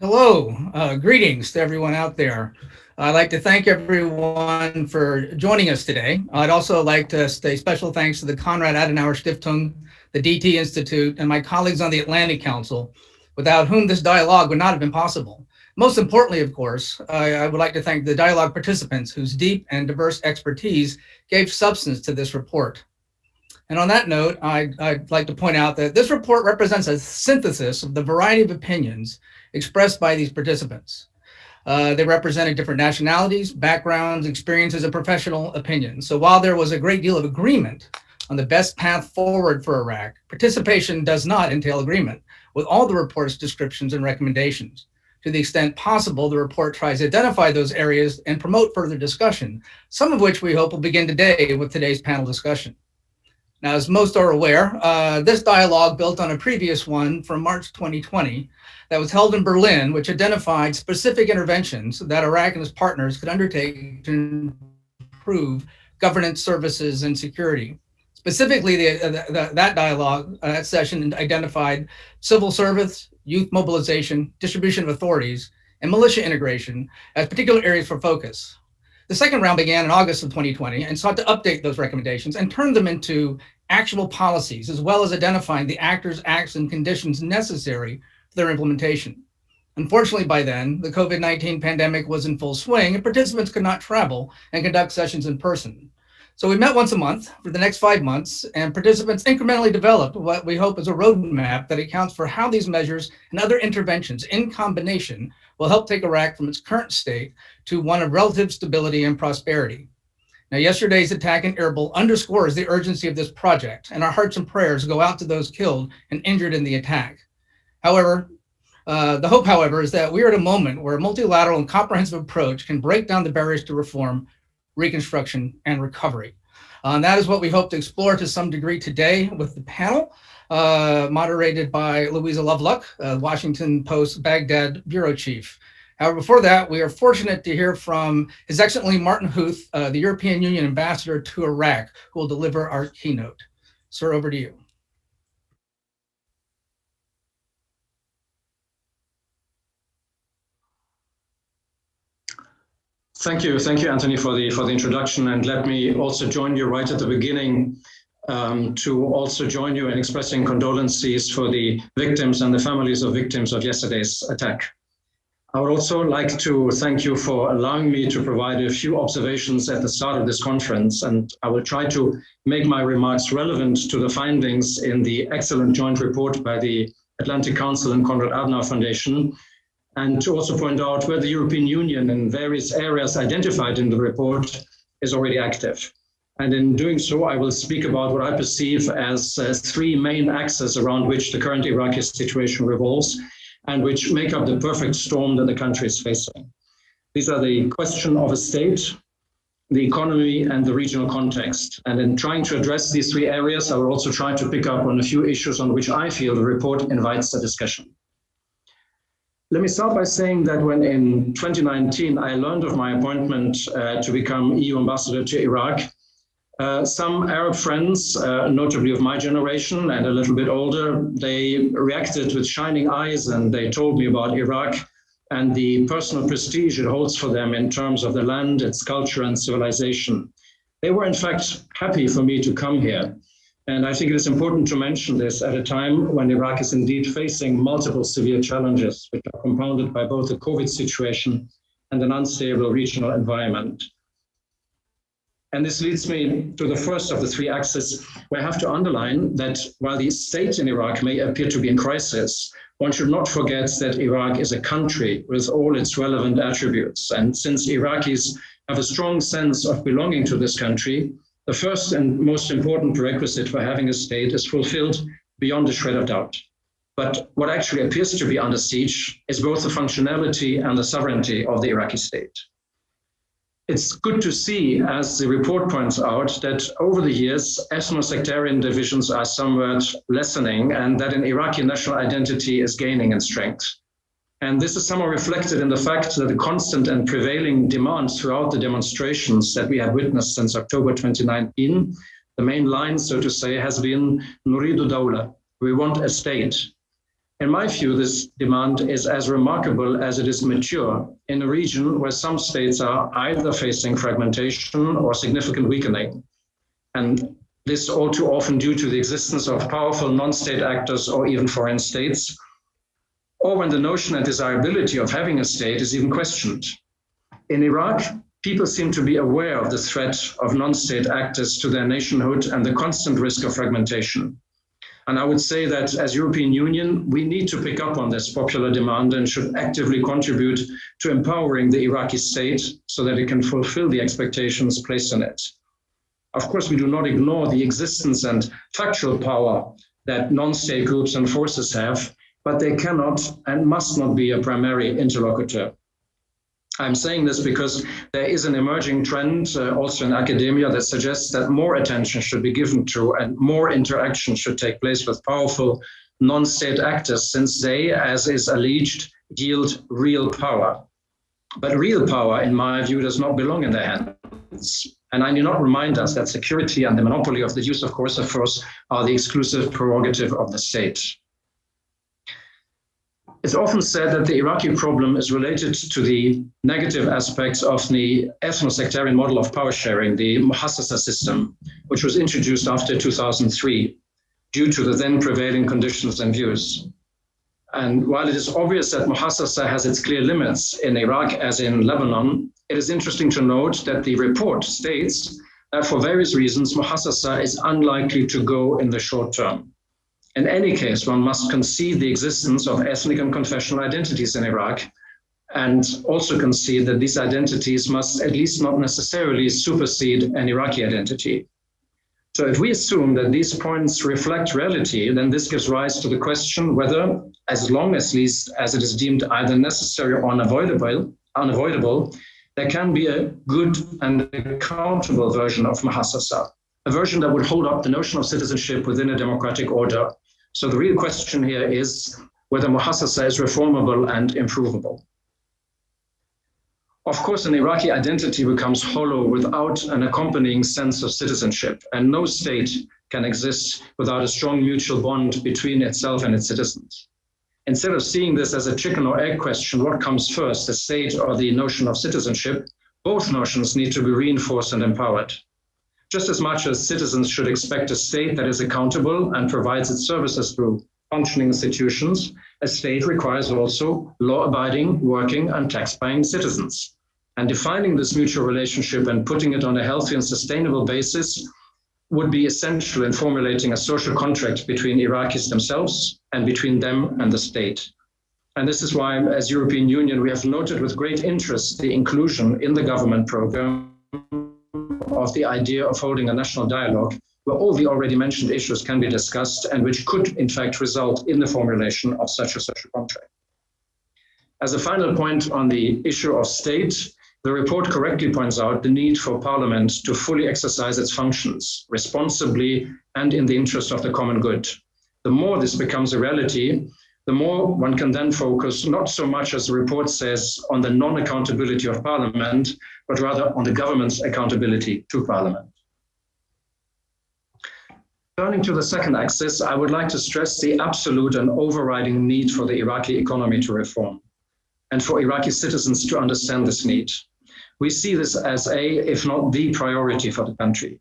Hello, greetings to everyone out there. I'd like to thank everyone for joining us today. I'd also like to say special thanks to the Konrad Adenauer Stiftung, the DT Institute, and my colleagues on the Atlantic Council, without whom this dialogue would not have been possible. Most importantly, of course, I would like to thank the dialogue participants whose deep and diverse expertise gave substance to this report. And on that note, I'd like to point out that this report represents a synthesis of the variety of opinions expressed by these participants. They represented different nationalities, backgrounds, experiences, and professional opinions. So while there was a great deal of agreement on the best path forward for Iraq, participation does not entail agreement with all the report's descriptions and recommendations. To the extent possible, the report tries to identify those areas and promote further discussion, some of which we hope will begin today with today's panel discussion. Now, as most are aware, this dialogue built on a previous one from March 2020 that was held in Berlin, which identified specific interventions that Iraq and its partners could undertake to improve governance, services, and security. Specifically, that dialogue, that session identified civil service, youth mobilization, distribution of authorities, and militia integration as particular areas for focus. The second round began in August of 2020 and sought to update those recommendations and turn them into actual policies, as well as identifying the actors, acts, and conditions necessary for their implementation. Unfortunately, by then, the COVID-19 pandemic was in full swing and participants could not travel and conduct sessions in person. So we met once a month for the next 5 months, and participants incrementally developed what we hope is a roadmap that accounts for how these measures and other interventions in combination will help take Iraq from its current state to one of relative stability and prosperity. Now, yesterday's attack in Erbil underscores the urgency of this project, and our hearts and prayers go out to those killed and injured in the attack. However, the hope, however, is that we are at a moment where a multilateral and comprehensive approach can break down the barriers to reform, reconstruction, and recovery. And that is what we hope to explore to some degree today with the panel, moderated by Louisa Loveluck, Washington Post Baghdad bureau chief. However, before that, we are fortunate to hear from His Excellency Martin Huth, the European Union ambassador to Iraq, who will deliver our keynote. Sir, over to you. Thank you, Anthony, for the introduction, and let me also join you right at the beginning to also join you in expressing condolences for the victims and the families of victims of yesterday's attack. I would also like to thank you for allowing me to provide a few observations at the start of this conference, and I will try to make my remarks relevant to the findings in the excellent joint report by the Atlantic Council and Konrad Adenauer Foundation, and to also point out where the European Union in various areas identified in the report is already active. And in doing so, I will speak about what I perceive as three main axes around which the current Iraqi situation revolves and which make up the perfect storm that the country is facing. These are the question of a state, the economy, and the regional context. And in trying to address these three areas, I will also try to pick up on a few issues on which I feel the report invites a discussion. Let me start by saying that when in 2019 I learned of my appointment to become EU ambassador to Iraq, some Arab friends, notably of my generation and a little bit older, they reacted with shining eyes and they told me about Iraq and the personal prestige it holds for them in terms of the land, its culture and civilization. They were in fact happy for me to come here. And I think it is important to mention this at a time when Iraq is indeed facing multiple severe challenges, which are compounded by both the COVID situation and an unstable regional environment. And this leads me to the first of the three axes, where I have to underline that while the state in Iraq may appear to be in crisis, one should not forget that Iraq is a country with all its relevant attributes. And since Iraqis have a strong sense of belonging to this country, the first and most important prerequisite for having a state is fulfilled beyond a shred of doubt. But what actually appears to be under siege is both the functionality and the sovereignty of the Iraqi state. It's good to see, as the report points out, that over the years, ethno-sectarian divisions are somewhat lessening and that an Iraqi national identity is gaining in strength. And this is somewhat reflected in the fact that the constant and prevailing demand throughout the demonstrations that we have witnessed since October 2019, the main line, so to say, has been Nuridu Dawla, we want a state. In my view, this demand is as remarkable as it is mature in a region where some states are either facing fragmentation or significant weakening. And this all too often due to the existence of powerful non-state actors or even foreign states, or when the notion and desirability of having a state is even questioned. In Iraq, people seem to be aware of the threat of non-state actors to their nationhood and the constant risk of fragmentation. And I would say that as European Union, we need to pick up on this popular demand and should actively contribute to empowering the Iraqi state so that it can fulfill the expectations placed on it. Of course, we do not ignore the existence and factual power that non-state groups and forces have, but they cannot and must not be a primary interlocutor. I'm saying this because there is an emerging trend also in academia that suggests that more attention should be given to and more interaction should take place with powerful non-state actors, since they, as is alleged, yield real power. But real power, in my view, does not belong in their hands. And I do not remind us that security and the monopoly of the use of coercive force are the exclusive prerogative of the state. It's often said that the Iraqi problem is related to the negative aspects of the ethno-sectarian model of power sharing, the Muhassasa system, which was introduced after 2003 due to the then prevailing conditions and views. And while it is obvious that Muhassasa has its clear limits in Iraq as in Lebanon, it is interesting to note that the report states that for various reasons, Muhassasa is unlikely to go in the short term. In any case, one must concede the existence of ethnic and confessional identities in Iraq, and also concede that these identities must at least not necessarily supersede an Iraqi identity. So if we assume that these points reflect reality, then this gives rise to the question whether, as long as least as it is deemed either necessary or unavoidable, there can be a good and accountable version of Muhassasa, a version that would hold up the notion of citizenship within a democratic order. So the real question here is whether Muhassasa is reformable and improvable. Of course, an Iraqi identity becomes hollow without an accompanying sense of citizenship, and no state can exist without a strong mutual bond between itself and its citizens. Instead of seeing this as a chicken or egg question, what comes first, the state or the notion of citizenship, both notions need to be reinforced and empowered. Just as much as citizens should expect a state that is accountable and provides its services through functioning institutions, a state requires also law-abiding, working, and tax-paying citizens. And defining this mutual relationship and putting it on a healthy and sustainable basis would be essential in formulating a social contract between Iraqis themselves and between them and the state. And this is why, as European Union, we have noted with great interest the inclusion in the government program of the idea of holding a national dialogue where all the already mentioned issues can be discussed and which could, in fact, result in the formulation of such a social contract. As a final point on the issue of state, the report correctly points out the need for Parliament to fully exercise its functions responsibly and in the interest of the common good. The more this becomes a reality, the more one can then focus not so much, as the report says, on the non-accountability of Parliament, but rather on the government's accountability to Parliament. Turning to the second axis, I would like to stress the absolute and overriding need for the Iraqi economy to reform and for Iraqi citizens to understand this need. We see this as if not the priority for the country.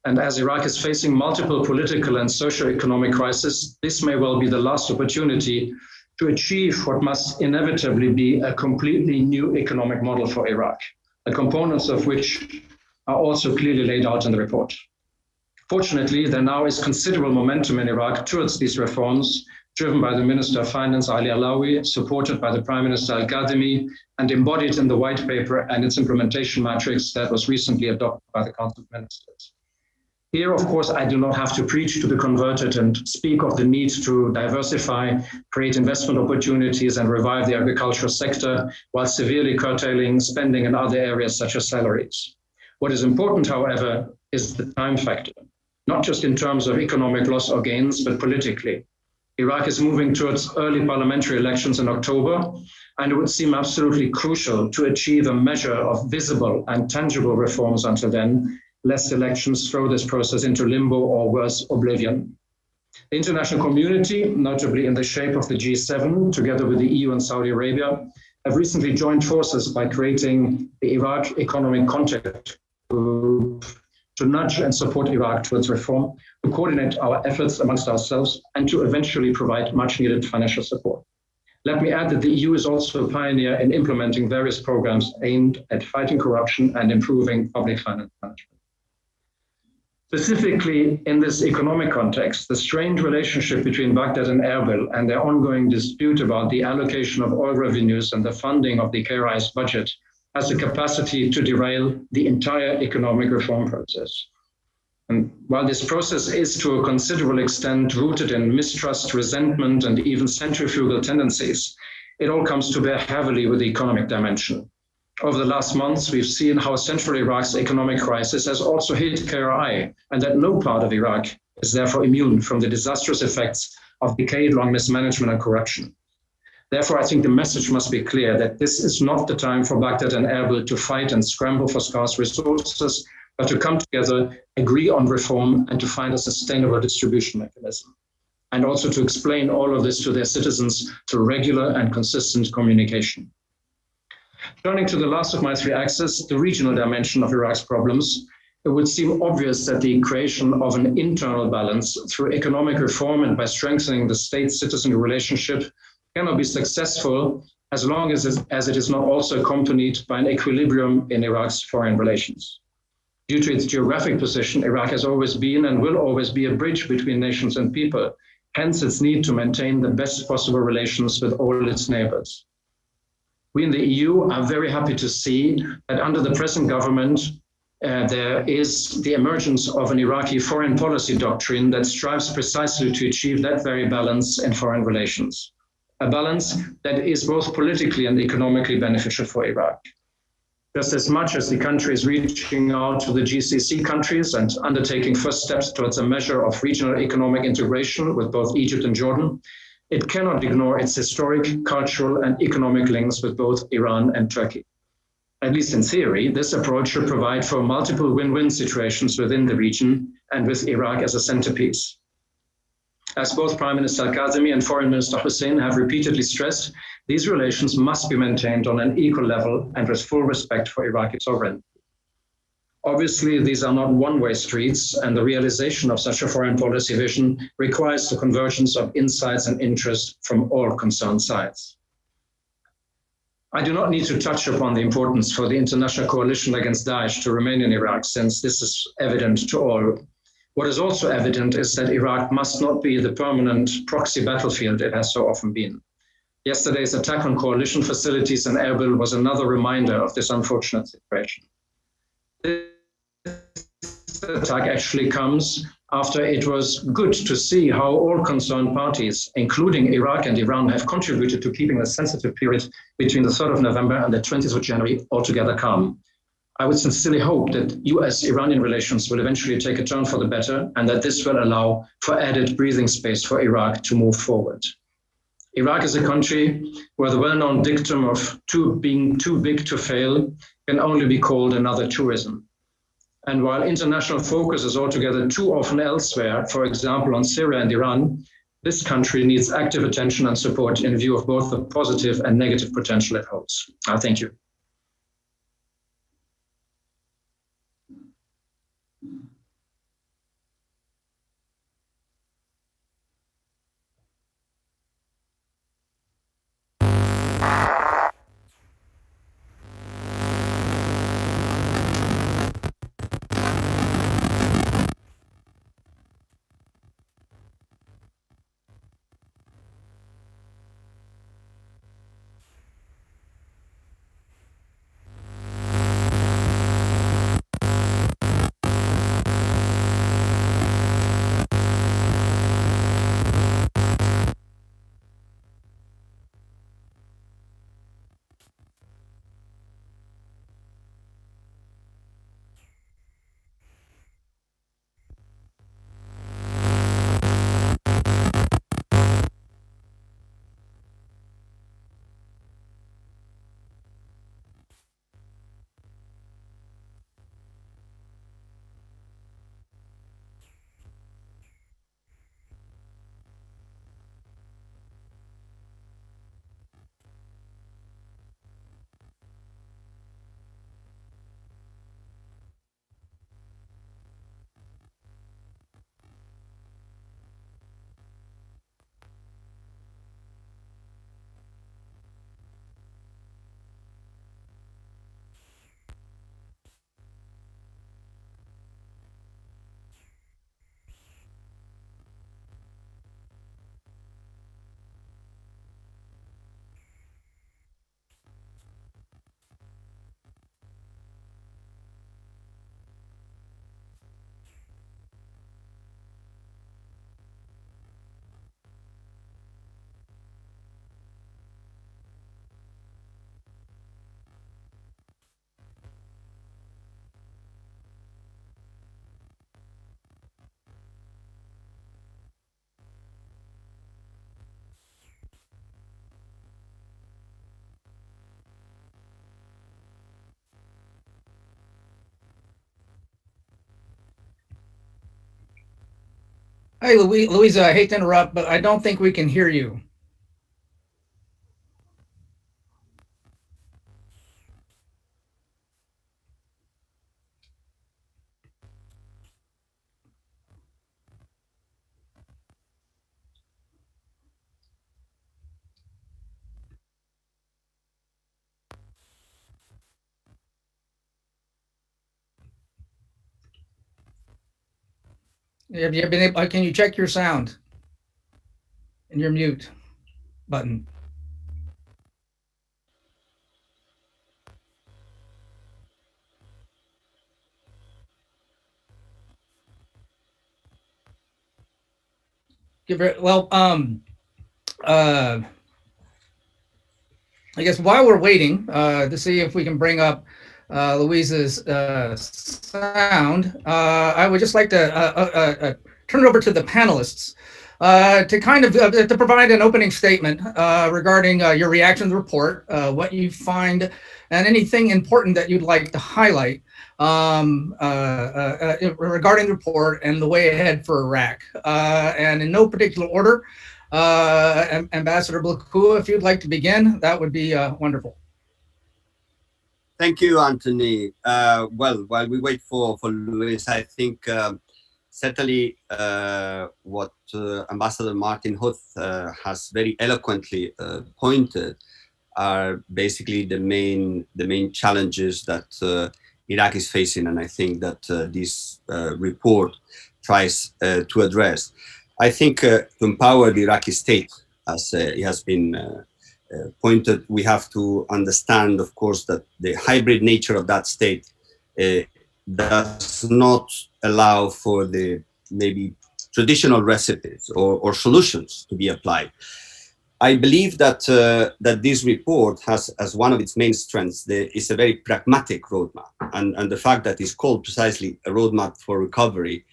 And as Iraq is facing multiple political and socio-economic crises, this may well be the last opportunity to achieve what must inevitably be a completely new economic model for Iraq, the components of which are also clearly laid out in the report. Fortunately, there now is considerable momentum in Iraq towards these reforms, driven by the Minister of Finance, Ali Alawi, supported by the Prime Minister Al-Kadhimi, and embodied in the white paper and its implementation matrix that was recently adopted by the Council of Ministers. Here, of course, I do not have to preach to the converted and speak of the need to diversify, create investment opportunities, and revive the agricultural sector, while severely curtailing spending in other areas such as salaries. What is important, however, is the time factor, not just in terms of economic loss or gains, but politically. Iraq is moving towards early parliamentary elections in October, and it would seem absolutely crucial to achieve a measure of visible and tangible reforms until then, lest elections throw this process into limbo or worse, oblivion. The international community, notably in the shape of the G7, together with the EU and Saudi Arabia, have recently joined forces by creating the Iraq Economic Contact Group to nudge and support Iraq towards reform, to coordinate our efforts amongst ourselves, and to eventually provide much needed financial support. Let me add that the EU is also a pioneer in implementing various programs aimed at fighting corruption and improving public finance management. Specifically, in this economic context, the strained relationship between Baghdad and Erbil and their ongoing dispute about the allocation of oil revenues and the funding of the KRI's budget has the capacity to derail the entire economic reform process. And while this process is to a considerable extent rooted in mistrust, resentment, and even centrifugal tendencies, it all comes to bear heavily with the economic dimension. Over the last months, we've seen how central Iraq's economic crisis has also hit KRI, and that no part of Iraq is therefore immune from the disastrous effects of decade-long mismanagement and corruption. Therefore, I think the message must be clear that this is not the time for Baghdad and Erbil to fight and scramble for scarce resources, but to come together, agree on reform, and to find a sustainable distribution mechanism. And also to explain all of this to their citizens through regular and consistent communication. Turning to the last of my three axes, the regional dimension of Iraq's problems, it would seem obvious that the creation of an internal balance through economic reform and by strengthening the state-citizen relationship cannot be successful as long as it is not also accompanied by an equilibrium in Iraq's foreign relations. Due to its geographic position, Iraq has always been and will always be a bridge between nations and people, hence its need to maintain the best possible relations with all its neighbors. We in the EU are very happy to see that under the present government, there is the emergence of an Iraqi foreign policy doctrine that strives precisely to achieve that very balance in foreign relations, a balance that is both politically and economically beneficial for Iraq. Just as much as the country is reaching out to the GCC countries and undertaking first steps towards a measure of regional economic integration with both Egypt and Jordan, it cannot ignore its historic, cultural, and economic links with both Iran and Turkey. At least in theory, this approach should provide for multiple win-win situations within the region and with Iraq as a centerpiece. As both Prime Minister Al-Kazemi and Foreign Minister Hussein have repeatedly stressed, these relations must be maintained on an equal level and with full respect for Iraqi sovereignty. Obviously, these are not one-way streets, and the realization of such a foreign policy vision requires the convergence of insights and interests from all concerned sides. I do not need to touch upon the importance for the international coalition against Daesh to remain in Iraq, since this is evident to all. What is also evident is that Iraq must not be the permanent proxy battlefield it has so often been. Yesterday's attack on coalition facilities in Erbil was another reminder of this unfortunate situation. This attack actually comes after it was good to see how all concerned parties, including Iraq and Iran, have contributed to keeping the sensitive period between the 3rd of November and the 20th of January altogether calm. I would sincerely hope that US-Iranian relations will eventually take a turn for the better, and that this will allow for added breathing space for Iraq to move forward. Iraq is a country where the well-known dictum of being too big to fail can only be called another tourism. And while international focus is altogether too often elsewhere, for example, on Syria and Iran, this country needs active attention and support in view of both the positive and negative potential it holds. Thank you. Hey, Louisa, I hate to interrupt, but I don't think we can hear you. Have you been able, can you check your sound and your mute button? Give it, well, uh, I guess while we're waiting to see if we can bring up Louisa's sound, I would just like to turn it over to the panelists to kind of to provide an opening statement regarding your reaction to the report, what you find, and anything important that you'd like to highlight regarding the report and the way ahead for Iraq. And in no particular order, Ambassador Blakua, if you'd like to begin, that would be wonderful. Thank you, Anthony. Well, while we wait for Luis, I think certainly what Ambassador Martin Huth has very eloquently pointed are basically the main challenges that Iraq is facing, and I think that this report tries to address. I think to empower the Iraqi state, as it has been pointed, we have to understand, of course, that the hybrid nature of that state does not allow for the maybe traditional recipes or solutions to be applied. I believe that that this report has as one of its main strengths is a very pragmatic roadmap, and the fact that it's called precisely a roadmap for recovery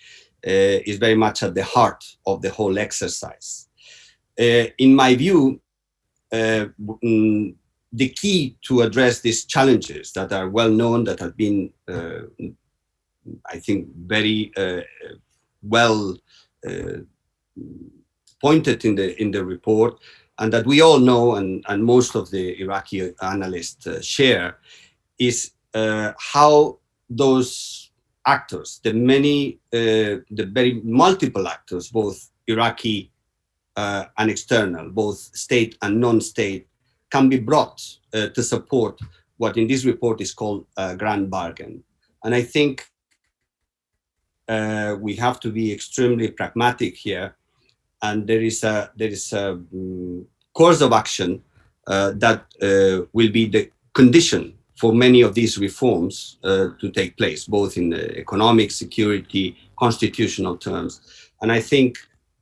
is very much at the heart of the whole exercise. In my view, the key to address these challenges that are well known, that have been, I think, very well pointed in the report, and that we all know, and most of the Iraqi analysts share, is how those actors, the very multiple actors, both Iraqi and external, both state and non-state, can be brought to support what in this report is called a grand bargain. And I think we have to be extremely pragmatic here, and there is a course of action that will be the condition for many of these reforms to take place, both in the economic, security, constitutional terms. And I think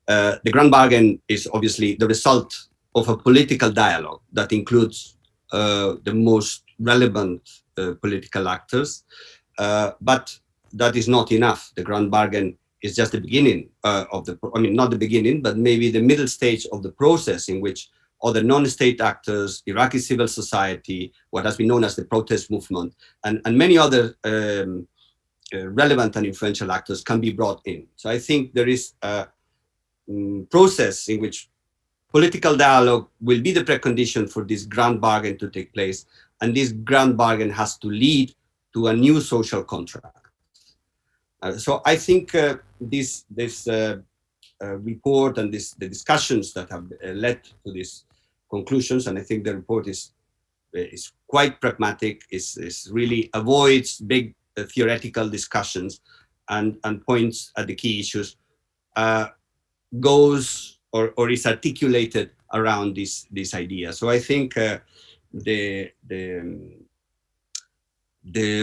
the grand bargain is obviously the result of a political dialogue that includes the most relevant political actors, but that is not enough. The grand bargain is just the beginning of the, I mean, not the beginning, but maybe the middle stage of the process in which other non-state actors, Iraqi civil society, what has been known as the protest movement, and many other relevant and influential actors can be brought in. So I think there is a process in which political dialogue will be the precondition for this grand bargain to take place. And this grand bargain has to lead to a new social contract. So I think this report and the discussions that have led to these conclusions, and I think the report is quite pragmatic, is really avoids big theoretical discussions and points at the key issues, goes or is articulated around this idea. So I think the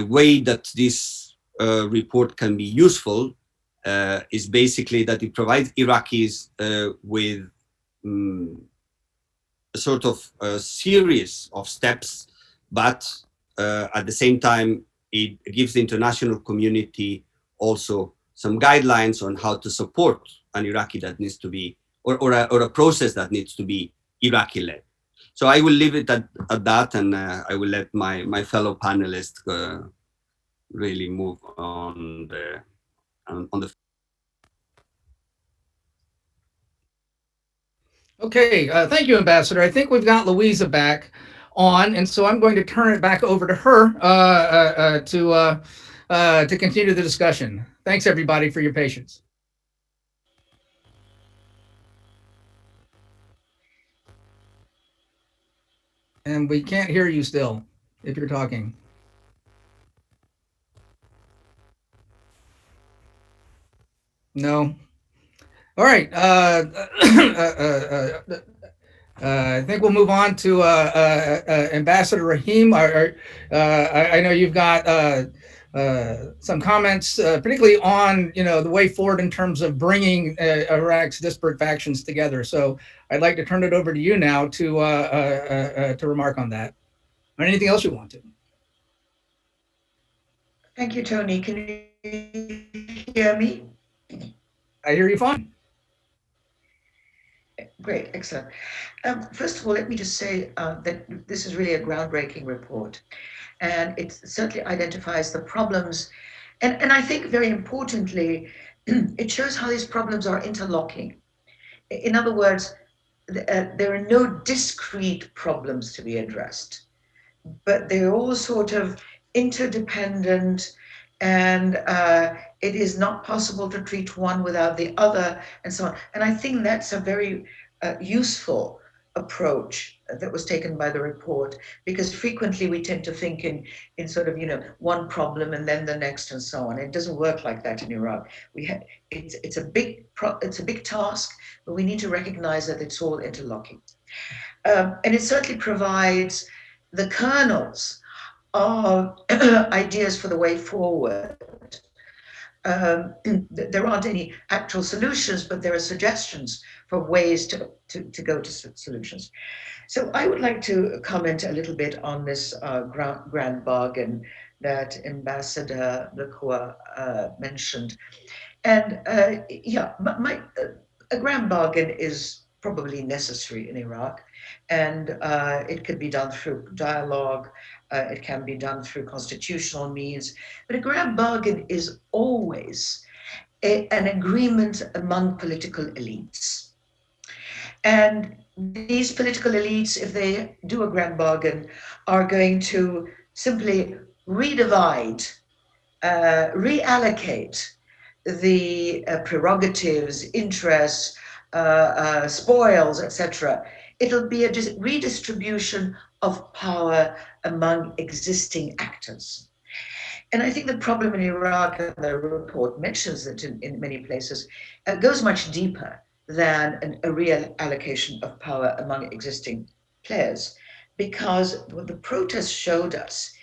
way that this report can be useful is basically that it provides Iraqis with a sort of a series of steps, but at the same time, it gives the international community also some guidelines on how to support an Iraqi that needs to be, or a process that needs to be Iraqi-led. So I will leave it at that, and I will let my fellow panelists really move on the. Okay, thank you, Ambassador. I think we've got Louisa back on, and so I'm going to turn it back over to her to continue the discussion. Thanks, everybody, for your patience. And we can't hear you still if you're talking. No. All right. I think we'll move on to Ambassador Rahim. I know you've got some comments, particularly on the way forward in terms of bringing Iraq's disparate factions together. So I'd like to turn it over to you now to remark on that, or anything else you want to. Thank you, Tony. Can you hear me? I hear you fine. Great, excellent. First of all, let me just say that this is really a groundbreaking report, and it certainly identifies the problems. And I think very importantly, it shows how these problems are interlocking. In other words, there are no discrete problems to be addressed, but they're all sort of interdependent, and it is not possible to treat one without the other, and so on. And I think that's a very useful approach that was taken by the report, because frequently we tend to think in sort of one problem and then the next and so on. It doesn't work like that in Iraq. It's a big task, but we need to recognize that it's all interlocking, and it certainly provides the kernels of ideas for the way forward. There aren't any actual solutions, but there are suggestions for ways to go to solutions. So I would like to comment a little bit on this grand bargain that Ambassador Lekua mentioned. And yeah, a grand bargain is probably necessary in Iraq, and it could be done through dialogue, it can be done through constitutional means, but a grand bargain is always an agreement among political elites. And these political elites, if they do a grand bargain, are going to simply redivide, reallocate the prerogatives, interests, spoils, etc. It'll be a redistribution of power among existing actors. And I think the problem in Iraq, and the report mentions it in many places, goes much deeper than a real allocation of power among existing players. Because what the protests showed us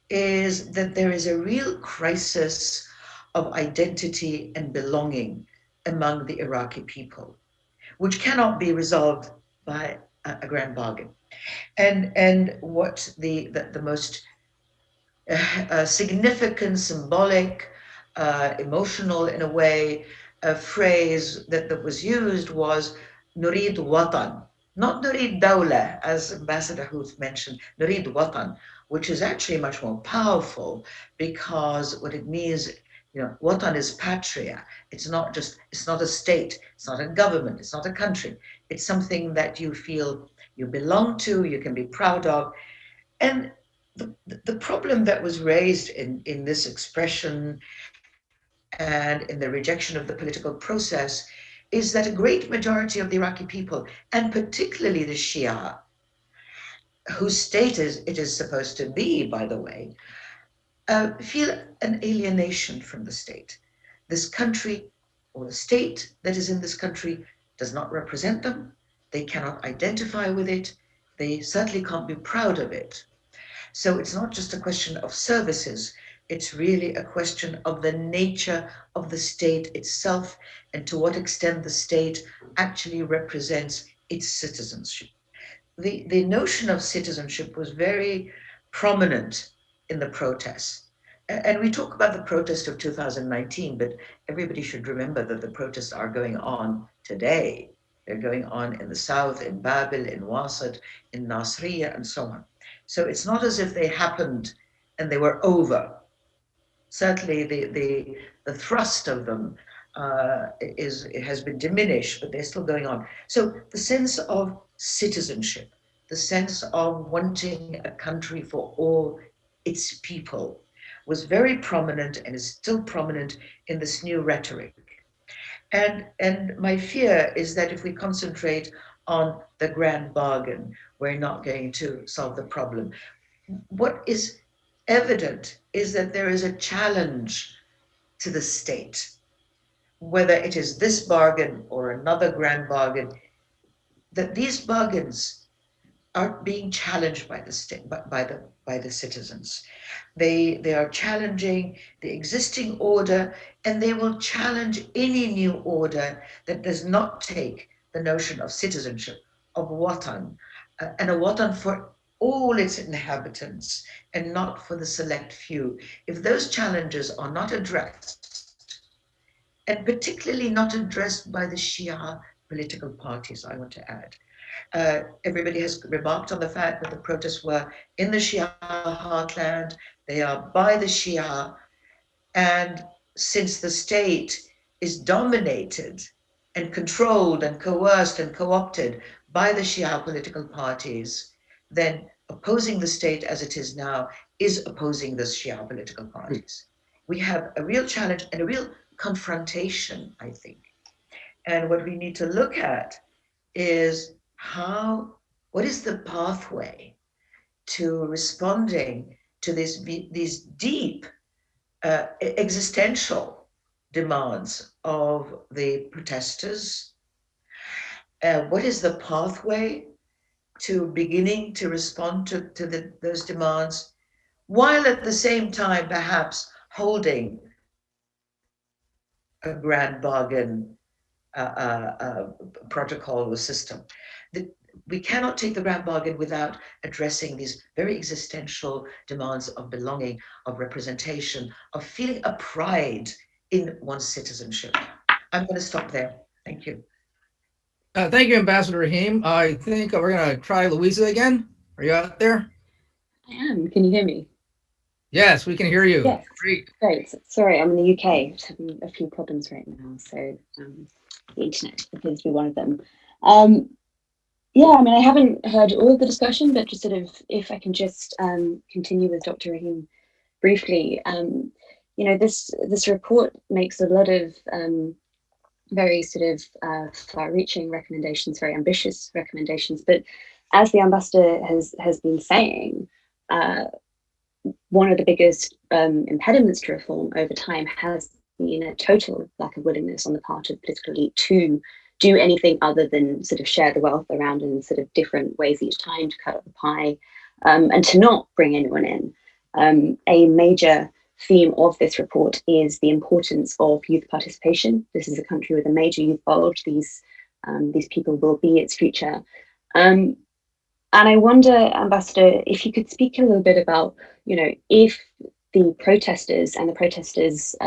is that there is a real crisis of identity and belonging among the Iraqi people, which cannot be resolved by a grand bargain. And what the most significant, symbolic, emotional, in a way, phrase that was used was Nurid Watan, not Nurid Dawla, as Ambassador Huth mentioned, Nurid Watan, which is actually much more powerful, because what it means, Watan is patria. It's not a state, it's not a government, it's not a country. It's something that you feel you belong to, you can be proud of. And the problem that was raised in this expression and in the rejection of the political process is that a great majority of the Iraqi people, and particularly the Shia, whose state it is supposed to be, by the way, feel an alienation from the state. This country, or the state that is in this country, does not represent them. They cannot identify with it. They certainly can't be proud of it. So it's not just a question of services, it's really a question of the nature of the state itself, and to what extent the state actually represents its citizenship. The notion of citizenship was very prominent in the protests. And we talk about the protest of 2019, but everybody should remember that the protests are going on today. They're going on in the south, in Babil, in Wasat, in Nasriya, and so on. So it's not as if they happened and they were over. Certainly the thrust of them it has been diminished, but they're still going on. So the sense of citizenship, the sense of wanting a country for all its people was very prominent and is still prominent in this new rhetoric. And my fear is that if we concentrate on the grand bargain, we're not going to solve the problem. What is evident is that there is a challenge to the state, whether it is this bargain or another grand bargain, that these bargains are being challenged by the state, by the citizens. They are challenging the existing order, and they will challenge any new order that does not take the notion of citizenship, of watan, and a watan for all its inhabitants and not for the select few. If those challenges are not addressed, and particularly not addressed by the Shia political parties, I want to add, everybody has remarked on the fact that the protests were in the Shia heartland, they are by the Shia, and since the state is dominated and controlled and coerced and co-opted by the Shia political parties, then opposing the state as it is now is opposing the Shia political parties. We have a real challenge and a real confrontation, I think. And what we need to look at is what is the pathway to responding to these deep existential demands of the protesters? What is the pathway to beginning to respond to those demands, while at the same time perhaps holding a grand bargain protocol or system? We cannot take the grand bargain without addressing these very existential demands of belonging, of representation, of feeling a pride in one's citizenship. I'm going to stop there. Thank you. Thank you, Ambassador Rahim. I think we're going to try Louisa again. Are you out there? I am. Can you hear me? Yes, we can hear you. Yes. Great. Great. Sorry, I'm in the UK. Just having a few problems right now, so the internet appears to be one of them. Yeah, I mean, I haven't heard all of the discussion, but just sort of, if I can just continue with Dr. Rahim briefly, you know, this report makes a lot of very sort of far-reaching recommendations, very ambitious recommendations. But as the ambassador has been saying, one of the biggest impediments to reform over time has been a total lack of willingness on the part of the political elite to do anything other than sort of share the wealth around in sort of different ways each time, to cut up the pie, and to not bring anyone in. A major theme of this report is the importance of youth participation. This is a country with a major youth bulge. These people will be its future. And I wonder, Ambassador, if you could speak a little bit about, you know, if the protesters and the protesters'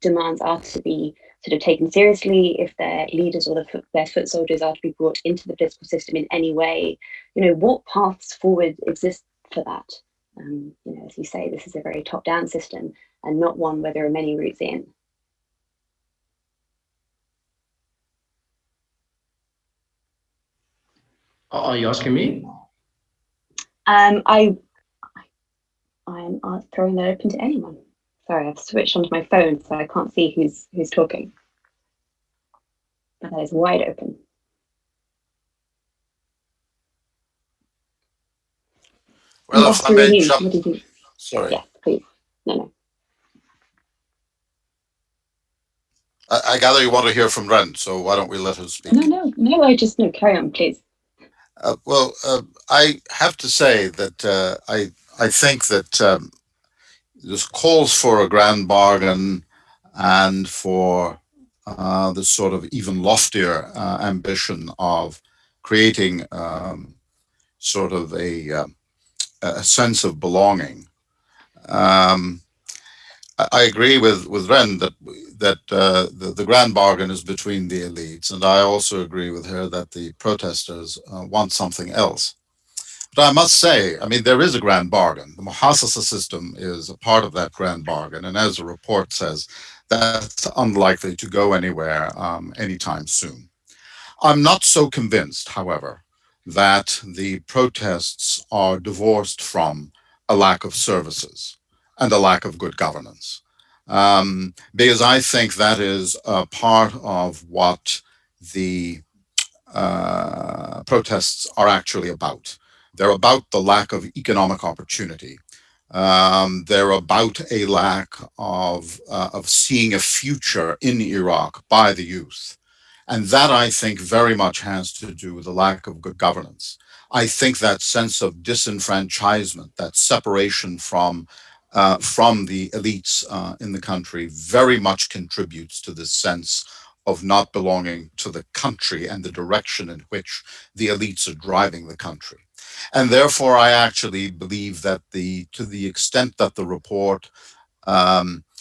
demands are to be sort of taken seriously, if their leaders or their foot soldiers are to be brought into the political system in any way, you know, what paths forward exist for that? You know, as you say, this is a very top-down system and not one where there are many routes in. Are you asking me? I'm throwing that open to anyone. Sorry, I've switched onto my phone, so I can't see who's talking. But that is wide open. Well, if I may jump, what do you think? sorry. Yeah, please. No. I gather you want to hear from Ren, so why don't we let her speak? No, carry on, please. Well, I have to say that I think that this calls for a grand bargain and for the sort of even loftier ambition of creating sort of a sense of belonging. I agree with Ren that the grand bargain is between the elites, and I also agree with her that the protesters want something else. But I must say, I mean, there is a grand bargain. The Muhassasa system is a part of that grand bargain, and as the report says, that's unlikely to go anywhere anytime soon. I'm not so convinced, however, that the protests are divorced from a lack of services and a lack of good governance. Because I think that is a part of what the protests are actually about. They're about the lack of economic opportunity. They're about a lack of seeing a future in Iraq by the youth. And that, I think, very much has to do with the lack of good governance. I think that sense of disenfranchisement, that separation from the elites in the country, very much contributes to this sense of not belonging to the country and the direction in which the elites are driving the country. And therefore, I actually believe that to the extent that the report,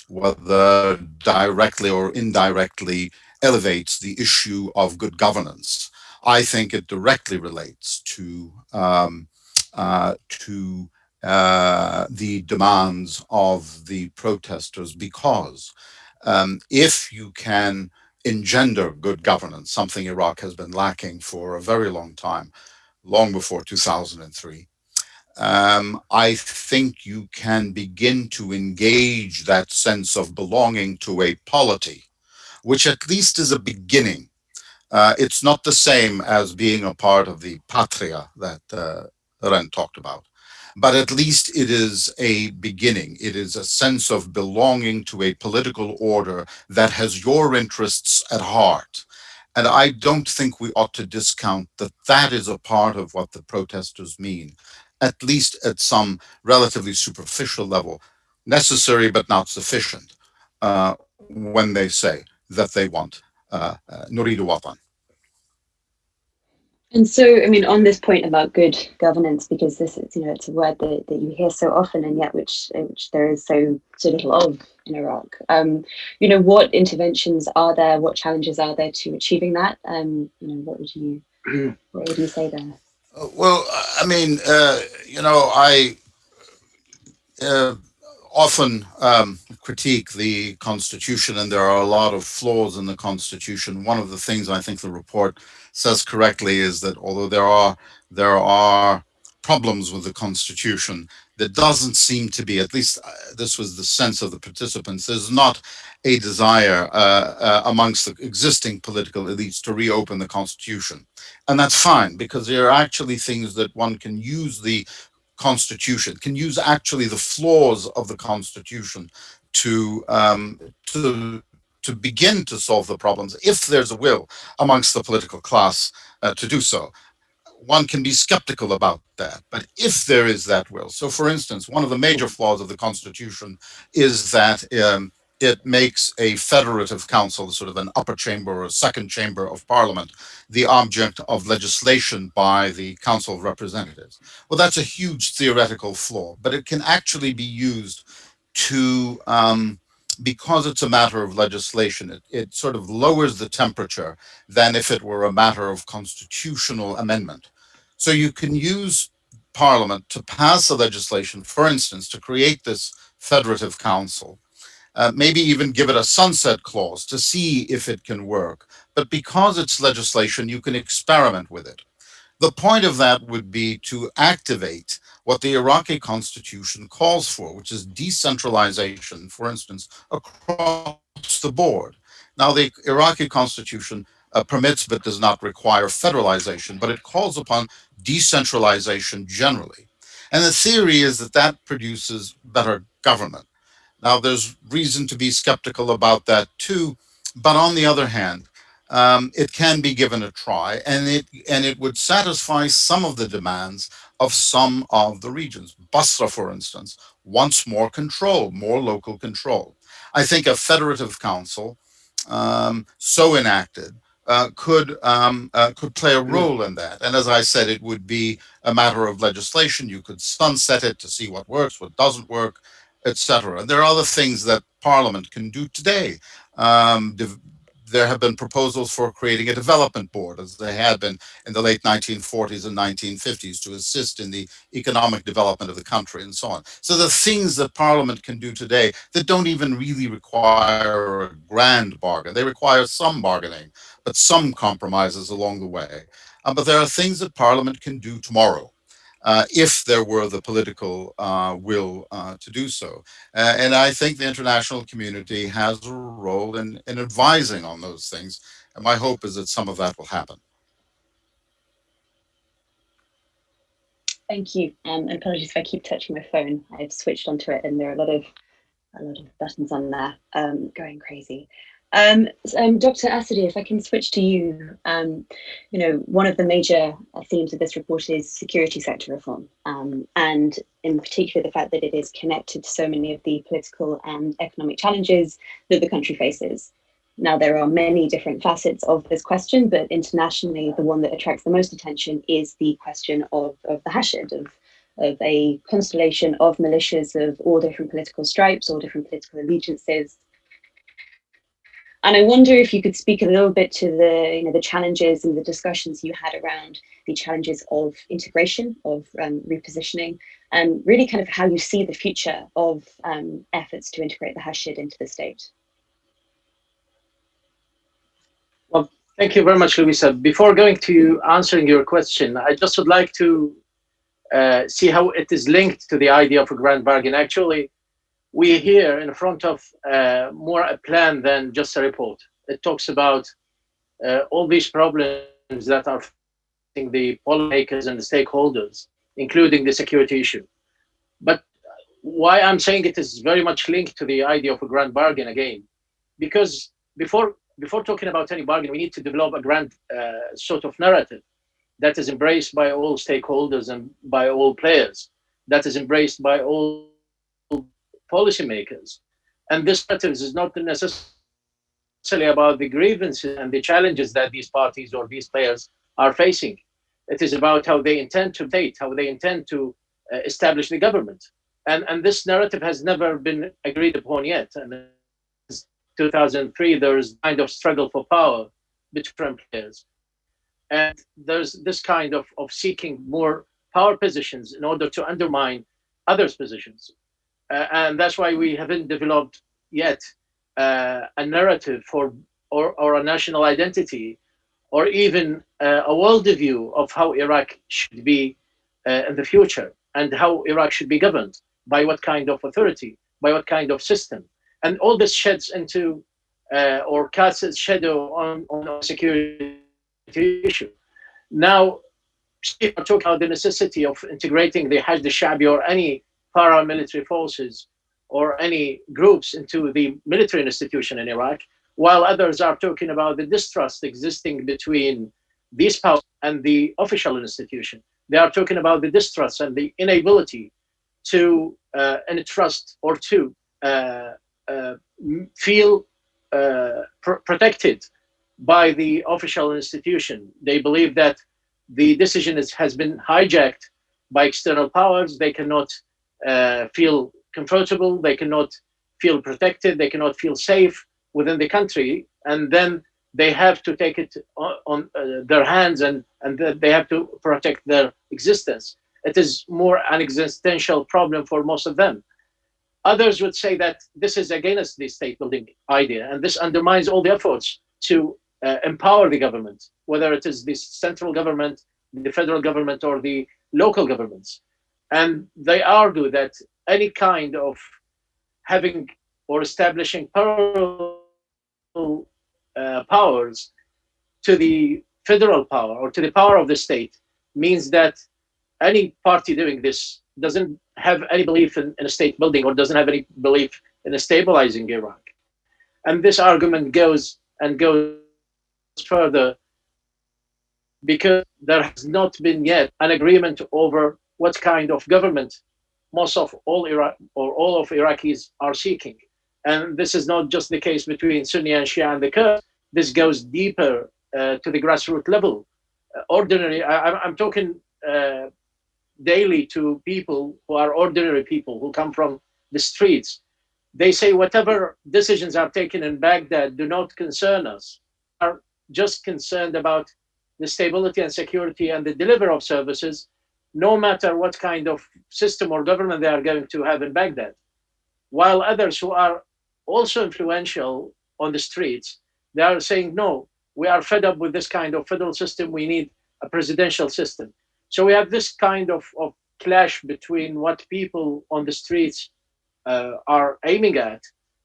whether directly or indirectly, elevates the issue of good governance, I think it directly relates to the demands of the protesters, because if you can engender good governance, something Iraq has been lacking for a very long time, long before 2003, I think you can begin to engage that sense of belonging to a polity, which at least is a beginning. It's not the same as being a part of the patria that Ren talked about, but at least it is a beginning. It is a sense of belonging to a political order that has your interests at heart. And I don't think we ought to discount that that is a part of what the protesters mean, at least at some relatively superficial level, necessary but not sufficient, when they say that they want Nuridu Watan. And so, I mean, on this point about good governance, because this is, it's a word that you hear so often, and yet which there is so little of in Iraq. What interventions are there? What challenges are there to achieving that? What would you say there? Well, I mean, I uh, often critique the Constitution, and there are a lot of flaws in the Constitution. One of the things I think the report says correctly is that although there are problems with the Constitution, there doesn't seem to be, at least this was the sense of the participants, there's not a desire amongst the existing political elites to reopen the Constitution. And that's fine, because there are actually things that one can use the Constitution, can use actually the flaws of the Constitution to to begin to solve the problems if there's a will amongst the political class to do so. One can be skeptical about that, but if there is that will. So, for instance, one of the major flaws of the Constitution is that it makes a federative council, sort of an upper chamber or a second chamber of parliament, the object of legislation by the Council of Representatives. Well, that's a huge theoretical flaw, but it can actually be used to, because it's a matter of legislation, it sort of lowers the temperature than if it were a matter of constitutional amendment. So you can use Parliament to pass a legislation, for instance, to create this federative council, maybe even give it a sunset clause to see if it can work. But because it's legislation, you can experiment with it. The point of that would be to activate what the Iraqi constitution calls for, which is decentralization, for instance, across the board. Now, the Iraqi constitution permits but does not require federalization, but it calls upon decentralization generally. And the theory is that that produces better government. Now, there's reason to be skeptical about that too, but on the other hand, it can be given a try, and it would satisfy some of the demands of some of the regions. Basra, for instance, wants more control, more local control. I think a federative council, so enacted, could play a role in that. And as I said, it would be a matter of legislation. You could sunset it to see what works, what doesn't work, etc. There are other things that Parliament can do today. there have been proposals for creating a development board, as there had been in the late 1940s and 1950s, to assist in the economic development of the country and so on. So the things that Parliament can do today that don't even really require a grand bargain, they require some bargaining, but some compromises along the way. But there are things that Parliament can do tomorrow. If there were the political will to do so. And I think the international community has a role in advising on those things. And my hope is that some of that will happen. Thank you. And apologies if I keep touching my phone. I've switched onto it, and there are a lot of buttons on there going crazy. Dr. Asadi, if I can switch to you, one of the major themes of this report is security sector reform, and in particular the fact that it is connected to so many of the political and economic challenges that the country faces. Now, there are many different facets of this question, but internationally, the one that attracts the most attention is the question of the Hashid, of a constellation of militias of all different political stripes, all different political allegiances. And I wonder if you could speak a little bit to the challenges and the discussions you had around the challenges of integration, of repositioning, and really kind of how you see the future of efforts to integrate the Hashid into the state. Well, thank you very much, Louisa. Before going to answering your question, I just would like to see how it is linked to the idea of a grand bargain. Actually, we're here in front of more a plan than just a report. It talks about all these problems that are facing the policymakers and the stakeholders, including the security issue. But why I'm saying it is very much linked to the idea of a grand bargain again, because before talking about any bargain, we need to develop a grand sort of narrative that is embraced by all stakeholders and by all players, that is embraced by all policymakers. And this narrative is not necessarily about the grievances and the challenges that these parties or these players are facing. It is about how they intend to date, how they intend to establish the government. And this narrative has never been agreed upon yet. And in 2003, there is kind of struggle for power between players. And there's this kind of seeking more power positions in order to undermine others' positions. And that's why we haven't developed yet a narrative or a national identity, or even a worldview of how Iraq should be in the future, and how Iraq should be governed, by what kind of authority, by what kind of system. And all this sheds into or casts its shadow on security issue. Now, people talk about the necessity of integrating the Hashd al-Sha'bi or any paramilitary forces or any groups into the military institution in Iraq, while others are talking about the distrust existing between these powers and the official institution. They are talking about the distrust and the inability to entrust or to feel protected by the official institution. They believe that the decision has been hijacked by external powers. They cannot feel comfortable, they cannot feel protected, they cannot feel safe within the country, and then they have to take it on their hands and they have to protect their existence. It is more an existential problem for most of them. Others would say that this is against the state building idea, and this undermines all the efforts to empower the government, whether it is the central government, the federal government, or the local governments. And they argue that any kind of having or establishing parallel powers to the federal power or to the power of the state means that any party doing this doesn't have any belief in a state building, or doesn't have any belief in stabilizing Iraq. And this argument goes further, because there has not been yet an agreement over what kind of government most of all Iraq or all of Iraqis are seeking. And this is not just the case between Sunni and Shia and the Kurds. This goes deeper to the grassroots level. I'm talking daily to people who are ordinary people who come from the streets. They say whatever decisions are taken in Baghdad do not concern us. Are just concerned about the stability and security and the delivery of services, no matter what kind of system or government they are going to have in Baghdad. While others who are also influential on the streets, they are saying, no, we are fed up with this kind of federal system. We need a presidential system. So we have this kind of clash between what people on the streets are aiming at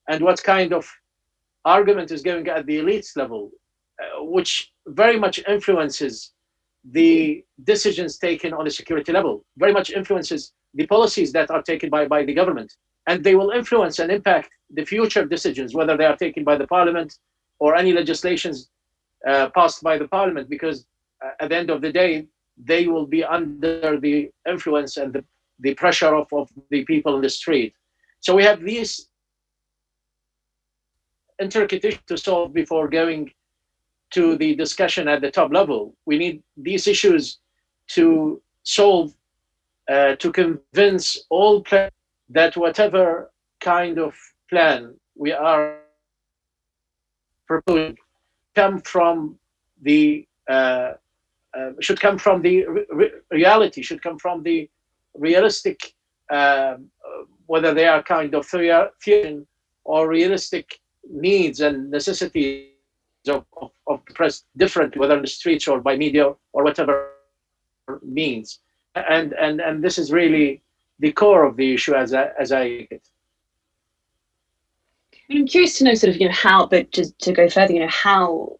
and what kind of argument is going at the elites level, which very much influences the decisions taken on the security level, very much influences the policies that are taken by the government. And they will influence and impact the future decisions, whether they are taken by the parliament or any legislations passed by the parliament, because at the end of the day, they will be under the influence and the pressure of the people in the street. So we have these intricate issues to solve before going to the discussion at the top level. We need these issues to solve, to convince all players that whatever kind of plan we are proposing should come from the reality, should come from the realistic, whether they are kind of theory or realistic needs and necessities of the press, different, whether in the streets or by media or whatever means. And this is really the core of the issue as I take it. I'm curious to know sort of, how, but to go further, how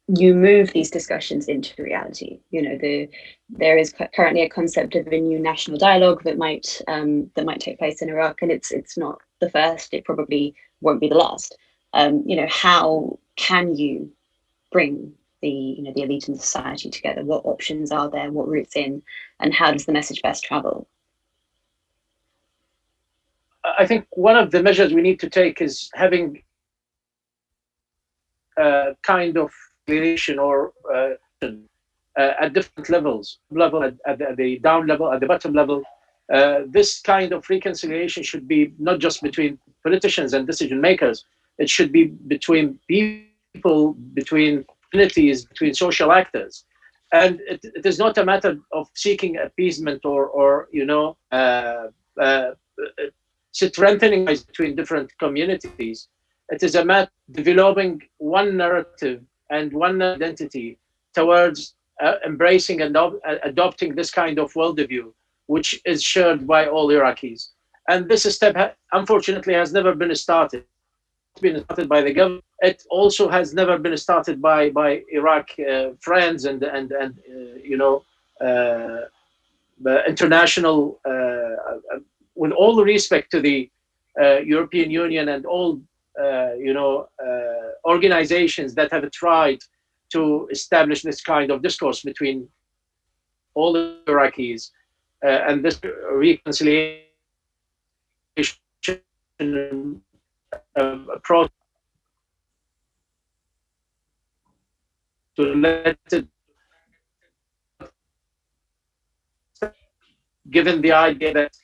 you move these discussions into reality. There is currently a concept of a new national dialogue that might take place in Iraq, and it's not the first. It probably won't be the last. How can you bring the elite and society together? What options are there? What routes in? And how does the message best travel? I think one of the measures we need to take is having a kind of relation or at different levels, at the down level, at the bottom level. This kind of reconciliation should be not just between politicians and decision makers. It should be between people, between communities, between social actors. And it is not a matter of seeking appeasement or strengthening between different communities. It is a matter of developing one narrative and one identity towards embracing and adopting this kind of worldview, which is shared by all Iraqis. And this step, unfortunately, has never been started. It's been started by the government. It also has never been started by Iraq friends and the international. With all the respect to the European Union and all organizations that have tried to establish this kind of discourse between all the Iraqis and this reconciliation approach to let it, given the idea that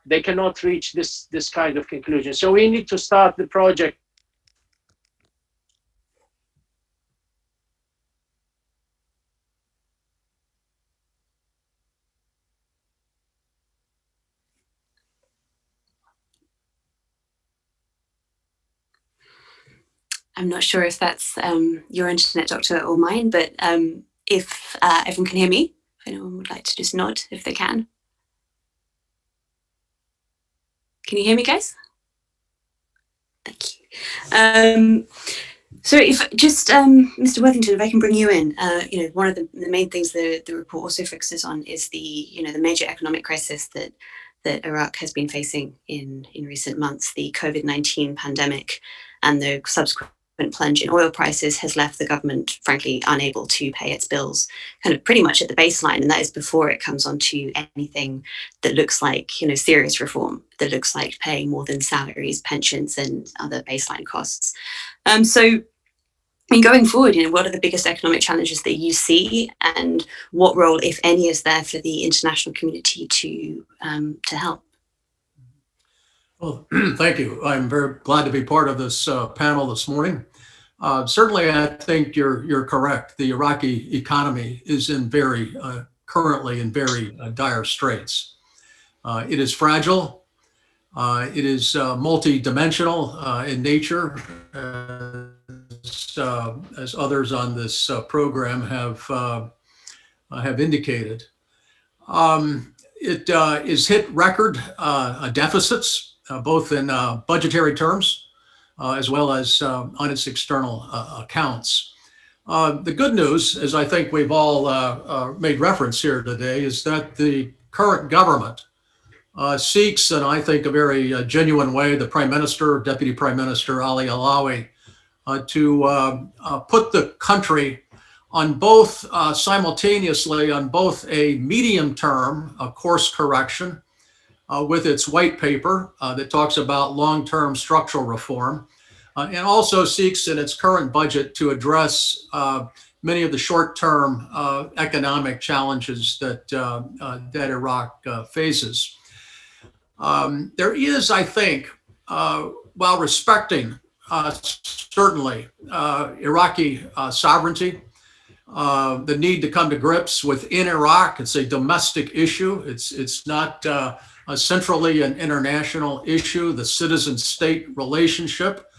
they cannot reach this kind of conclusion. So we need to start the project I'm not sure if that's your internet, Doctor, or mine, but if everyone can hear me, if anyone would like to just nod if they can. Can you hear me, guys? Thank you. So if just, Mr. Worthington, if I can bring you in, one of the main things the report also focuses on is the major economic crisis that Iraq has been facing in recent months. The COVID-19 pandemic and the subsequent plunge in oil prices has left the government, frankly, unable to pay its bills kind of pretty much at the baseline. And that is before it comes on to anything that looks like, serious reform, that looks like paying more than salaries, pensions, and other baseline costs. So going forward, what are the biggest economic challenges that you see, and what role, if any, is there for the international community to help? Well, thank you. I'm very glad to be part of this panel this morning. Certainly, I think you're correct. The Iraqi economy is currently in very dire straits. It is fragile. It is multi-dimensional in nature, as others on this program have indicated. It is hit record deficits, both in budgetary terms as well as on its external accounts. The good news, as I think we've all made reference here today, is that the current government seeks, and I think a very genuine way, the Prime Minister, Deputy Prime Minister Ali Alawi, to put the country on both simultaneously on both a medium term course correction with its white paper that talks about long-term structural reform, and also seeks in its current budget to address many of the short-term economic challenges that Iraq faces. There is, I think, while respecting certainly Iraqi sovereignty, the need to come to grips within Iraq. It's a domestic issue. It's not centrally an international issue. The citizen-state relationship,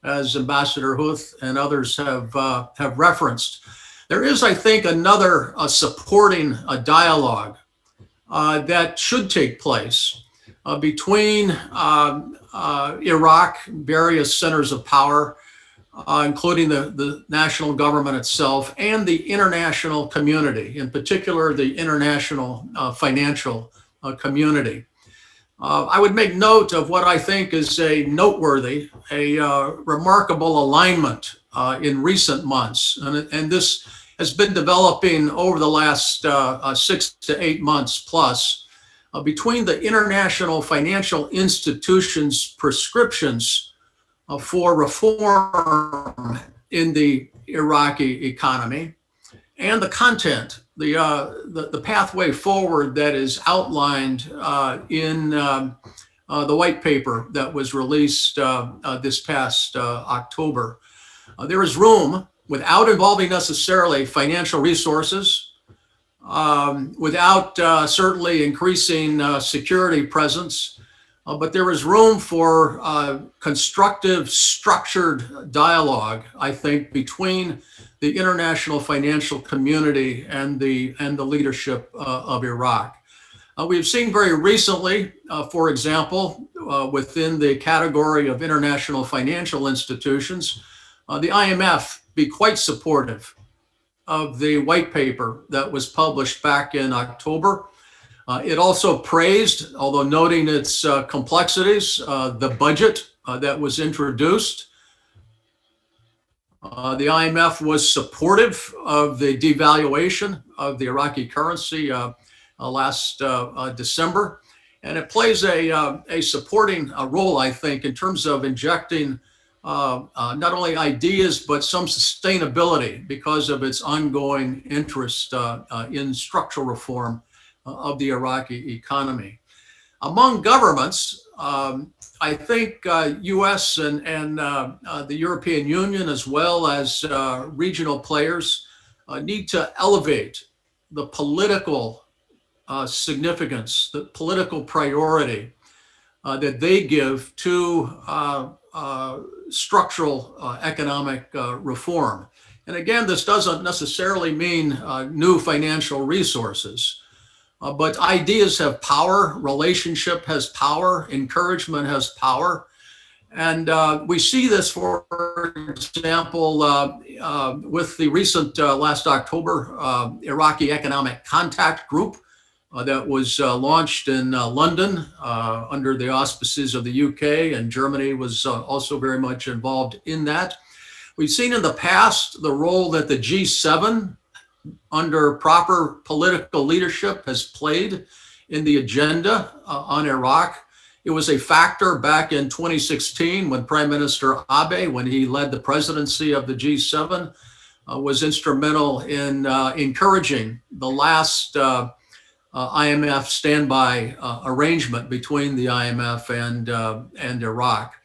as Ambassador Huth and others have referenced. There is, I think, another supporting dialogue that should take place between Iraq, various centers of power, including the national government itself, and the international community, in particular the international financial community. I would make note of what I think is a noteworthy, remarkable alignment in recent months. And this has been developing over the last 6 to 8 months plus between the international financial institutions' prescriptions for reform in the Iraqi economy and the content, the pathway forward that is outlined in the white paper that was released this past October. There is room, without involving necessarily financial resources, without certainly increasing security presence, but there is room for constructive, structured dialogue, I think, between the international financial community and the leadership of Iraq. We've seen very recently, for example, within the category of international financial institutions, the IMF be quite supportive of the white paper that was published back in October. It also praised, although noting its complexities, the budget that was introduced. The IMF was supportive of the devaluation of the Iraqi currency last December. And it plays a supporting role, I think, in terms of injecting not only ideas, but some sustainability because of its ongoing interest in structural reform of the Iraqi economy. Among governments, I think US and the European Union, as well as regional players, need to elevate the political significance, the political priority that they give to structural economic reform. And again, this doesn't necessarily mean new financial resources. But ideas have power, relationship has power, encouragement has power. And we see this, for example, with the recent last October Iraqi Economic Contact Group that was launched in London under the auspices of the UK, and Germany was also very much involved in that. We've seen in the past the role that the G7 under proper political leadership has played in the agenda on Iraq. It was a factor back in 2016 when Prime Minister Abe, when he led the presidency of the G7, was instrumental in encouraging the last IMF standby arrangement between the IMF and Iraq.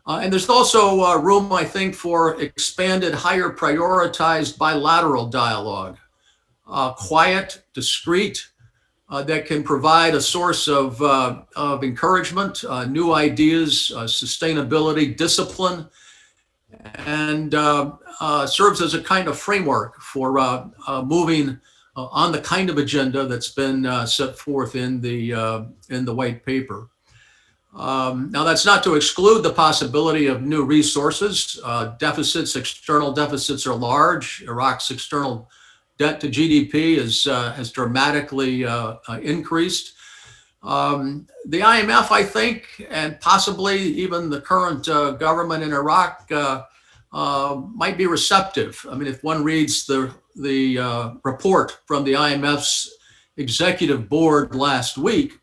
And there's also room, I think, for expanded, higher prioritized bilateral dialogue, quiet, discreet, that can provide a source of encouragement, new ideas, sustainability, discipline, and serves as a kind of framework for moving on the kind of agenda that's been set forth in the white paper. Now, that's not to exclude the possibility of new resources. External deficits are large. Iraq's external debt to GDP has dramatically increased. The IMF, I think, and possibly even the current government in Iraq might be receptive. I mean, if one reads the report from the IMF's executive board last week,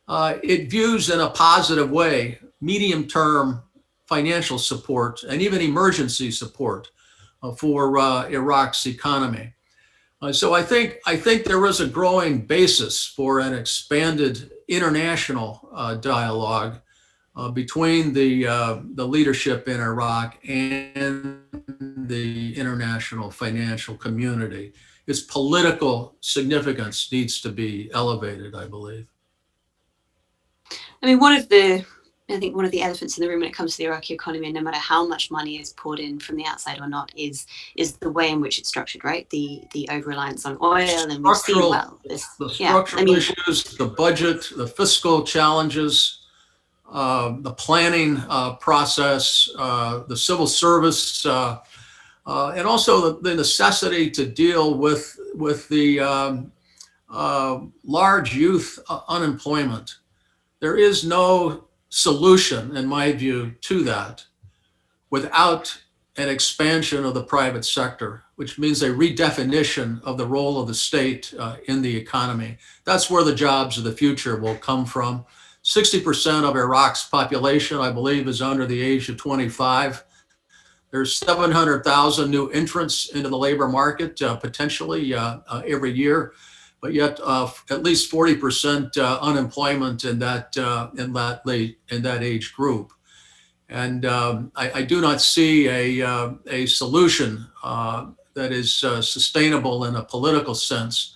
it views in a positive way medium-term financial support and even emergency support for Iraq's economy. So I think there is a growing basis for an expanded international dialogue between the leadership in Iraq and the international financial community. Its political significance needs to be elevated, I believe. I mean, one of the elephants in the room when it comes to the Iraqi economy, no matter how much money is poured in from the outside or not, is the way in which it's structured, right? The over-reliance on oil, and we've seen the structural issues, the budget, the fiscal challenges, the planning process, the civil service, and also the necessity to deal with the large youth unemployment. There is no solution, in my view, to that without an expansion of the private sector, which means a redefinition of the role of the state in the economy. That's where the jobs of the future will come from. 60% of Iraq's population, I believe, is under the age of 25. There's 700,000 new entrants into the labor market potentially every year, but yet at least 40% unemployment in that age group. And I do not see a solution that is sustainable in a political sense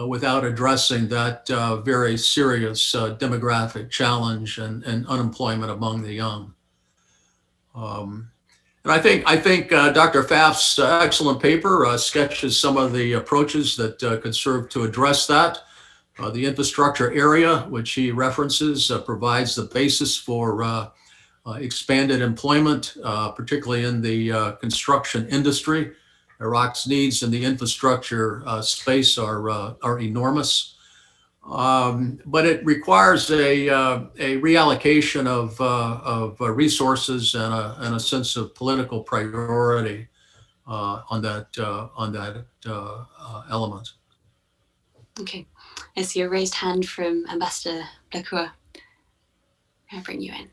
without addressing that very serious demographic challenge and unemployment among the young. And I think Dr. Pfaff's excellent paper sketches some of the approaches that could serve to address that. The infrastructure area, which he references, provides the basis for expanded employment, particularly in the construction industry. Iraq's needs in the infrastructure space are enormous. But it requires a reallocation of resources and a sense of political priority on that element. Okay, I see a raised hand from Ambassador Blacour. I'll bring you in.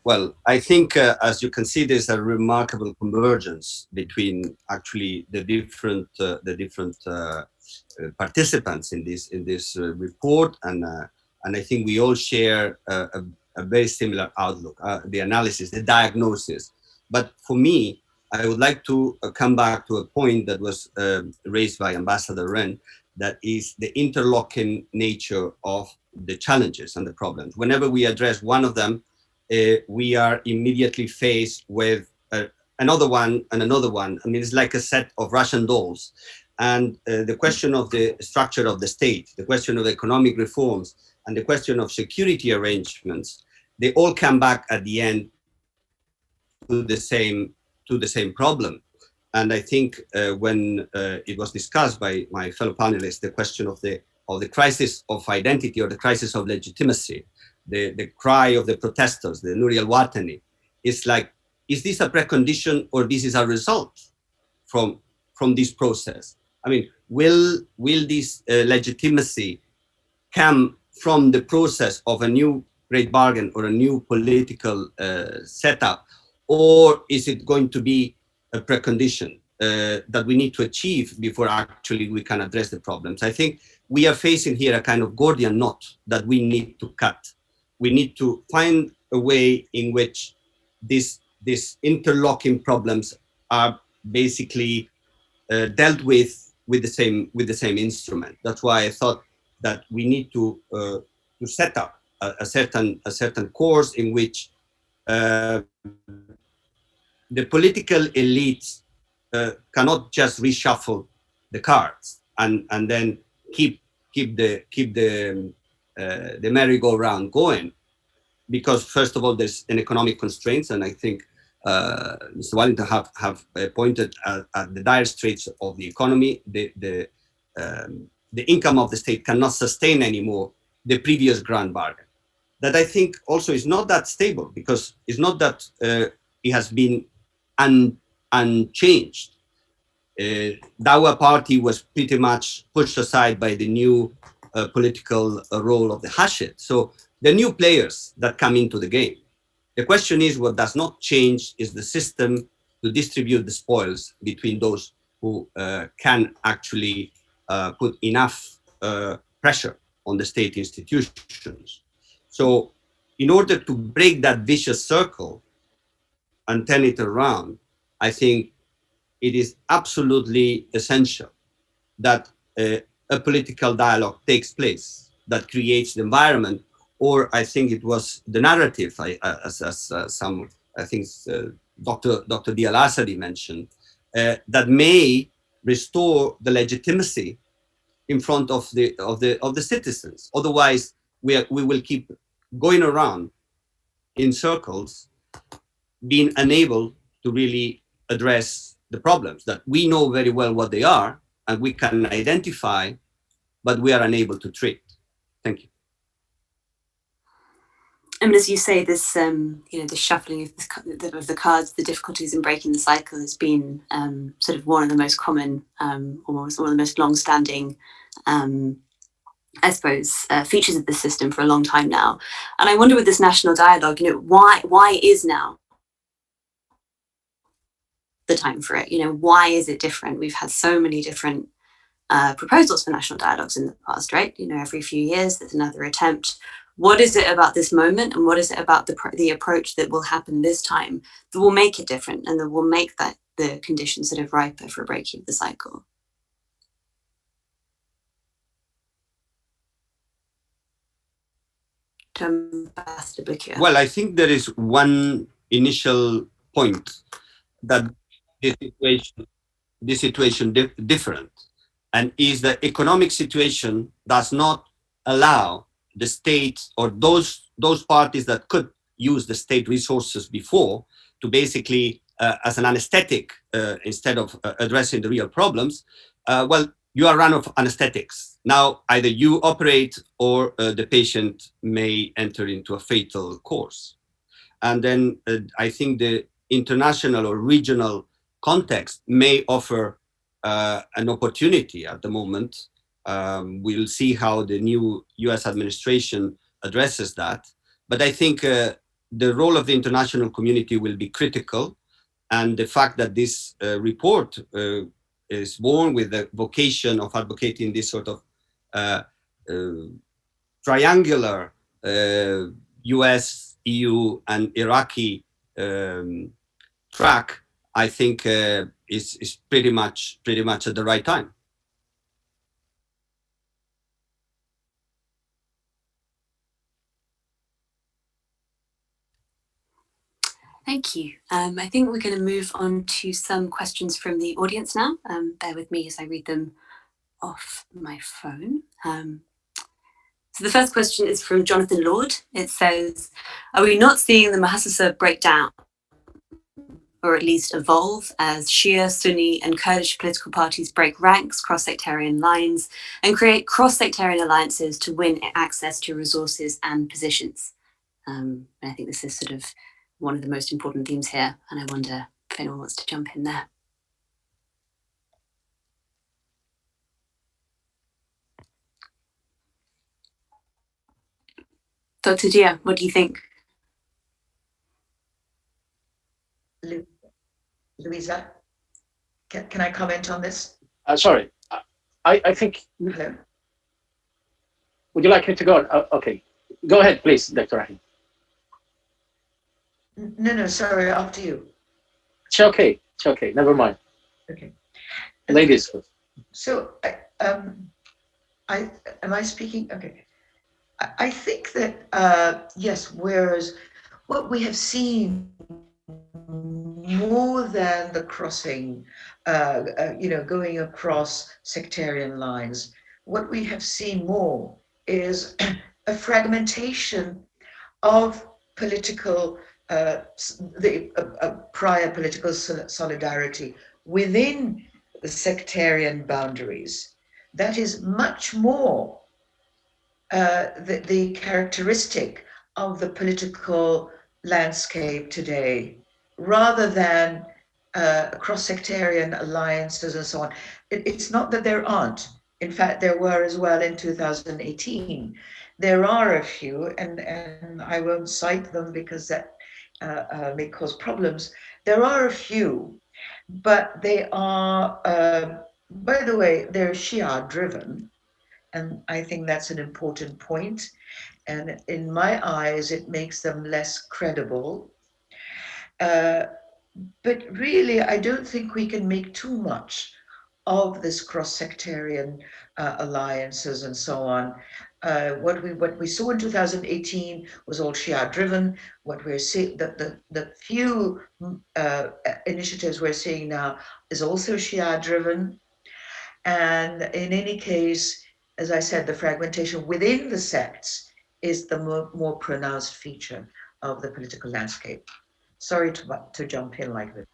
Well, I think, as you can see, there's a remarkable convergence between actually the different participants in this report, and I think we all share a very similar outlook, the analysis, the diagnosis. But for me, I would like to come back to a point that was raised by Ambassador Wren, that is the interlocking nature of the challenges and the problems. Whenever we address one of them, we are immediately faced with another one and another one. I mean, it's like a set of Russian dolls. And the question of the structure of the state, the question of economic reforms, and the question of security arrangements, they all come back at the end to the same problem. And I think when it was discussed by my fellow panelists, the question of the crisis of identity or the crisis of legitimacy, the cry of the protesters, the Nuri al-Watani, is like, is this a precondition or this is a result from this process? I mean, will this legitimacy come from the process of a new great bargain or a new political setup, or is it going to be a precondition? that we need to achieve before actually we can address the problems. I think we are facing here a kind of Gordian knot that we need to cut. We need to find a way in which these interlocking problems are basically dealt with the same instrument. That's why I thought that we need to set up a certain course in which the political elites cannot just reshuffle the cards and then keep the merry-go-round going, because first of all there's an economic constraints, and I think Mr. Wellington have pointed at the dire straits of the economy. The income of the state cannot sustain anymore the previous grand bargain. That I think also is not that stable, because it's not that it has been unchanged. Dawa party was pretty much pushed aside by the new political role of the Hashid. So the new players that come into the game. The question is, what does not change is the system to distribute the spoils between those who can actually put enough pressure on the state institutions. So in order to break that vicious circle and turn it around, I think it is absolutely essential that a political dialogue takes place that creates the environment, or I think it was the narrative, Dr. Dial-Asadi mentioned, that may restore the legitimacy in front of the citizens. Otherwise, we will keep going around in circles, being unable to really address the problems that we know very well what they are and we can identify, but we are unable to treat. Thank you. I mean, as you say, this the shuffling of the cards, the difficulties in breaking the cycle has been sort of one of the most common, almost one of the most long-standing, I suppose, features of the system for a long time now. And I wonder, with this national dialogue, why is now the time for it? Why is it different? We've had so many different proposals for national dialogues in the past, right? Every few years there's another attempt. What is it about this moment, and what is it about the approach that will happen this time that will make it different and that will make that the conditions sort of riper for breaking the cycle? Well, I think there is one initial point that this situation different, and is the economic situation does not allow the state or those parties that could use the state resources before to basically as an anesthetic instead of addressing the real problems. Well, you are run of anesthetics. Now either you operate or the patient may enter into a fatal course. And then I think the international or regional context may offer an opportunity at the moment. We'll see how the new US administration addresses that. But I think the role of the international community will be critical. And the fact that this report is born with the vocation of advocating this sort of triangular US, EU, and Iraqi track, I think is pretty much at the right time. Thank you. I think we're going to move on to some questions from the audience now. Bear with me as I read them off my phone. So the first question is from Jonathan Lord. It says, are we not seeing the Muhassasa break down, or at least evolve, as Shia, Sunni and Kurdish political parties break ranks, cross-sectarian lines, and create cross-sectarian alliances to win access to resources and positions? And I think this is sort of one of the most important themes here, and I wonder if anyone wants to jump in there. Dr. Dia, what do you think? Louisa? Can I comment on this? Sorry, I think. Hello? Would you like me to go on? Okay, go ahead, please, Dr. Rahim. No, sorry, after you. It's okay. It's okay. Never mind. Okay. Ladies first. So, am I speaking? Okay. I think that, yes, whereas what we have seen more than the crossing, going across sectarian lines, what we have seen more is a fragmentation of political, prior political solidarity within the sectarian boundaries. That is much more the characteristic of the political landscape today, rather than cross-sectarian alliances and so on. It's not that there aren't. In fact, there were as well in 2018. There are a few, and I won't cite them because that may cause problems. There are a few, but they are, by the way, they're Shia driven. And I think that's an important point. And in my eyes, it makes them less credible. But really, I don't think we can make too much of this cross-sectarian alliances and so on. What we saw in 2018 was all Shia-driven. What we're seeing, the few initiatives we're seeing now is also Shia-driven. And in any case, as I said, the fragmentation within the sects is the more pronounced feature of the political landscape. Sorry to jump in like this.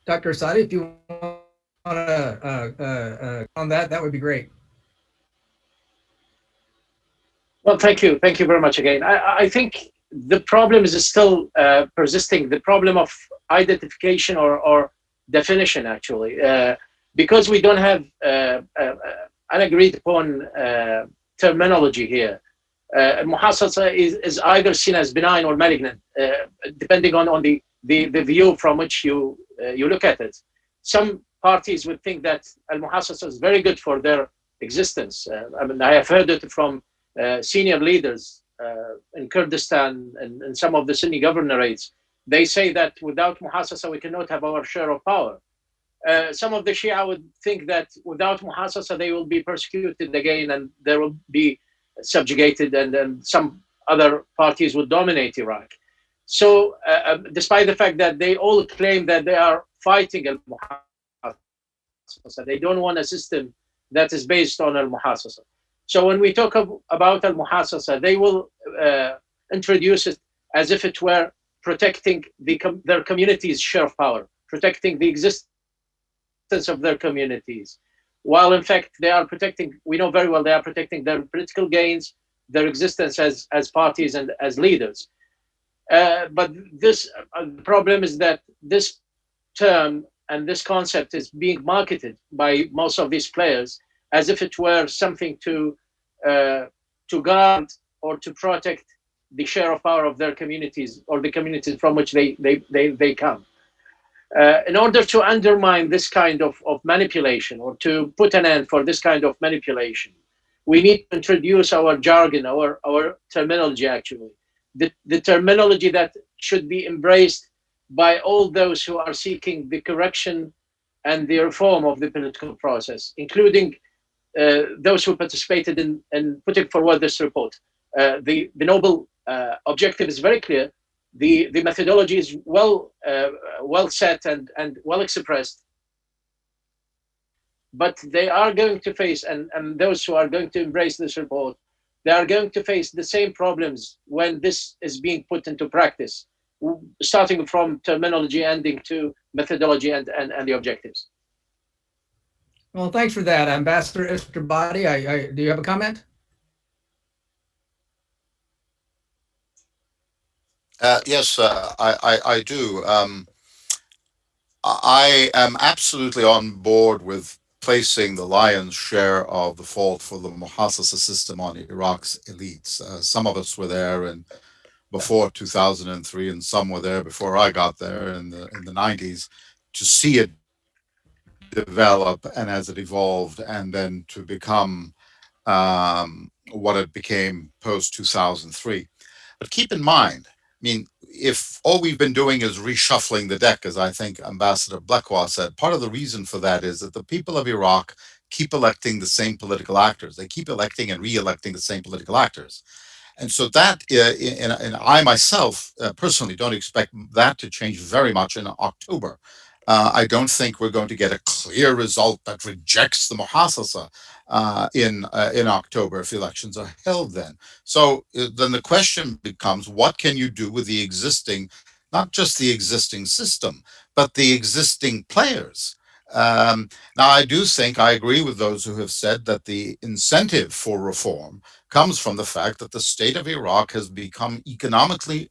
Dr. Asadi, if you want to on that would be great. Well, thank you. Thank you very much again. I think the problem is still persisting, the problem of identification or definition, actually, because we don't have an agreed upon terminology here. Muhassasa is either seen as benign or malignant, depending on the view from which you look at it. Some parties would think that al-Muhassasa is very good for their existence. I mean, I have heard it from senior leaders in Kurdistan and some of the Sunni governorates. They say that without Muhassasa, we cannot have our share of power. Some of the Shia would think that without Muhassasa, they will be persecuted again and they will be subjugated, and then some other parties would dominate Iraq. So despite the fact that they all claim that they are fighting al-Muhassasa, they don't want a system that is based on al-Muhassasa. So when we talk about al-Muhassasa, they will introduce it as if it were protecting their community's share of power, protecting the existence of their communities. While in fact they are protecting, we know very well they are protecting their political gains, their existence as parties and as leaders. But this problem is that this term and this concept is being marketed by most of these players as if it were something to guard or to protect the share of power of their communities or the communities from which they come. In order to undermine this kind of manipulation, or to put an end for this kind of manipulation, we need to introduce our jargon, our terminology, actually. The terminology that should be embraced by all those who are seeking the correction and the reform of the political process, including those who participated in putting forward this report. The noble objective is very clear. The methodology is well set and well expressed, but they are going to face, and those who are going to embrace this report, they are going to face the same problems when this is being put into practice, starting from terminology, ending to methodology and the objectives. Well, thanks for that, Ambassador Estrabadi. Do you have a comment? Yes, I do. I am absolutely on board with placing the lion's share of the fault for the Mohassasa system on Iraq's elites. Some of us were there in before 2003, and some were there before I got there in the 90s, to see it develop and as it evolved, and then to become what it became post 2003. But keep in mind, I mean, if all we've been doing is reshuffling the deck, as I think Ambassador Blekwa said, part of the reason for that is that the people of Iraq keep electing the same political actors. They keep electing and re-electing the same political actors. And so that, and I myself personally don't expect that to change very much in October. I don't think we're going to get a clear result that rejects the Mohassasa in October if elections are held then. So then the question becomes, what can you do with the existing, not just the existing system, but the existing players? Now, I do think I agree with those who have said that the incentive for reform comes from the fact that the state of Iraq has become economically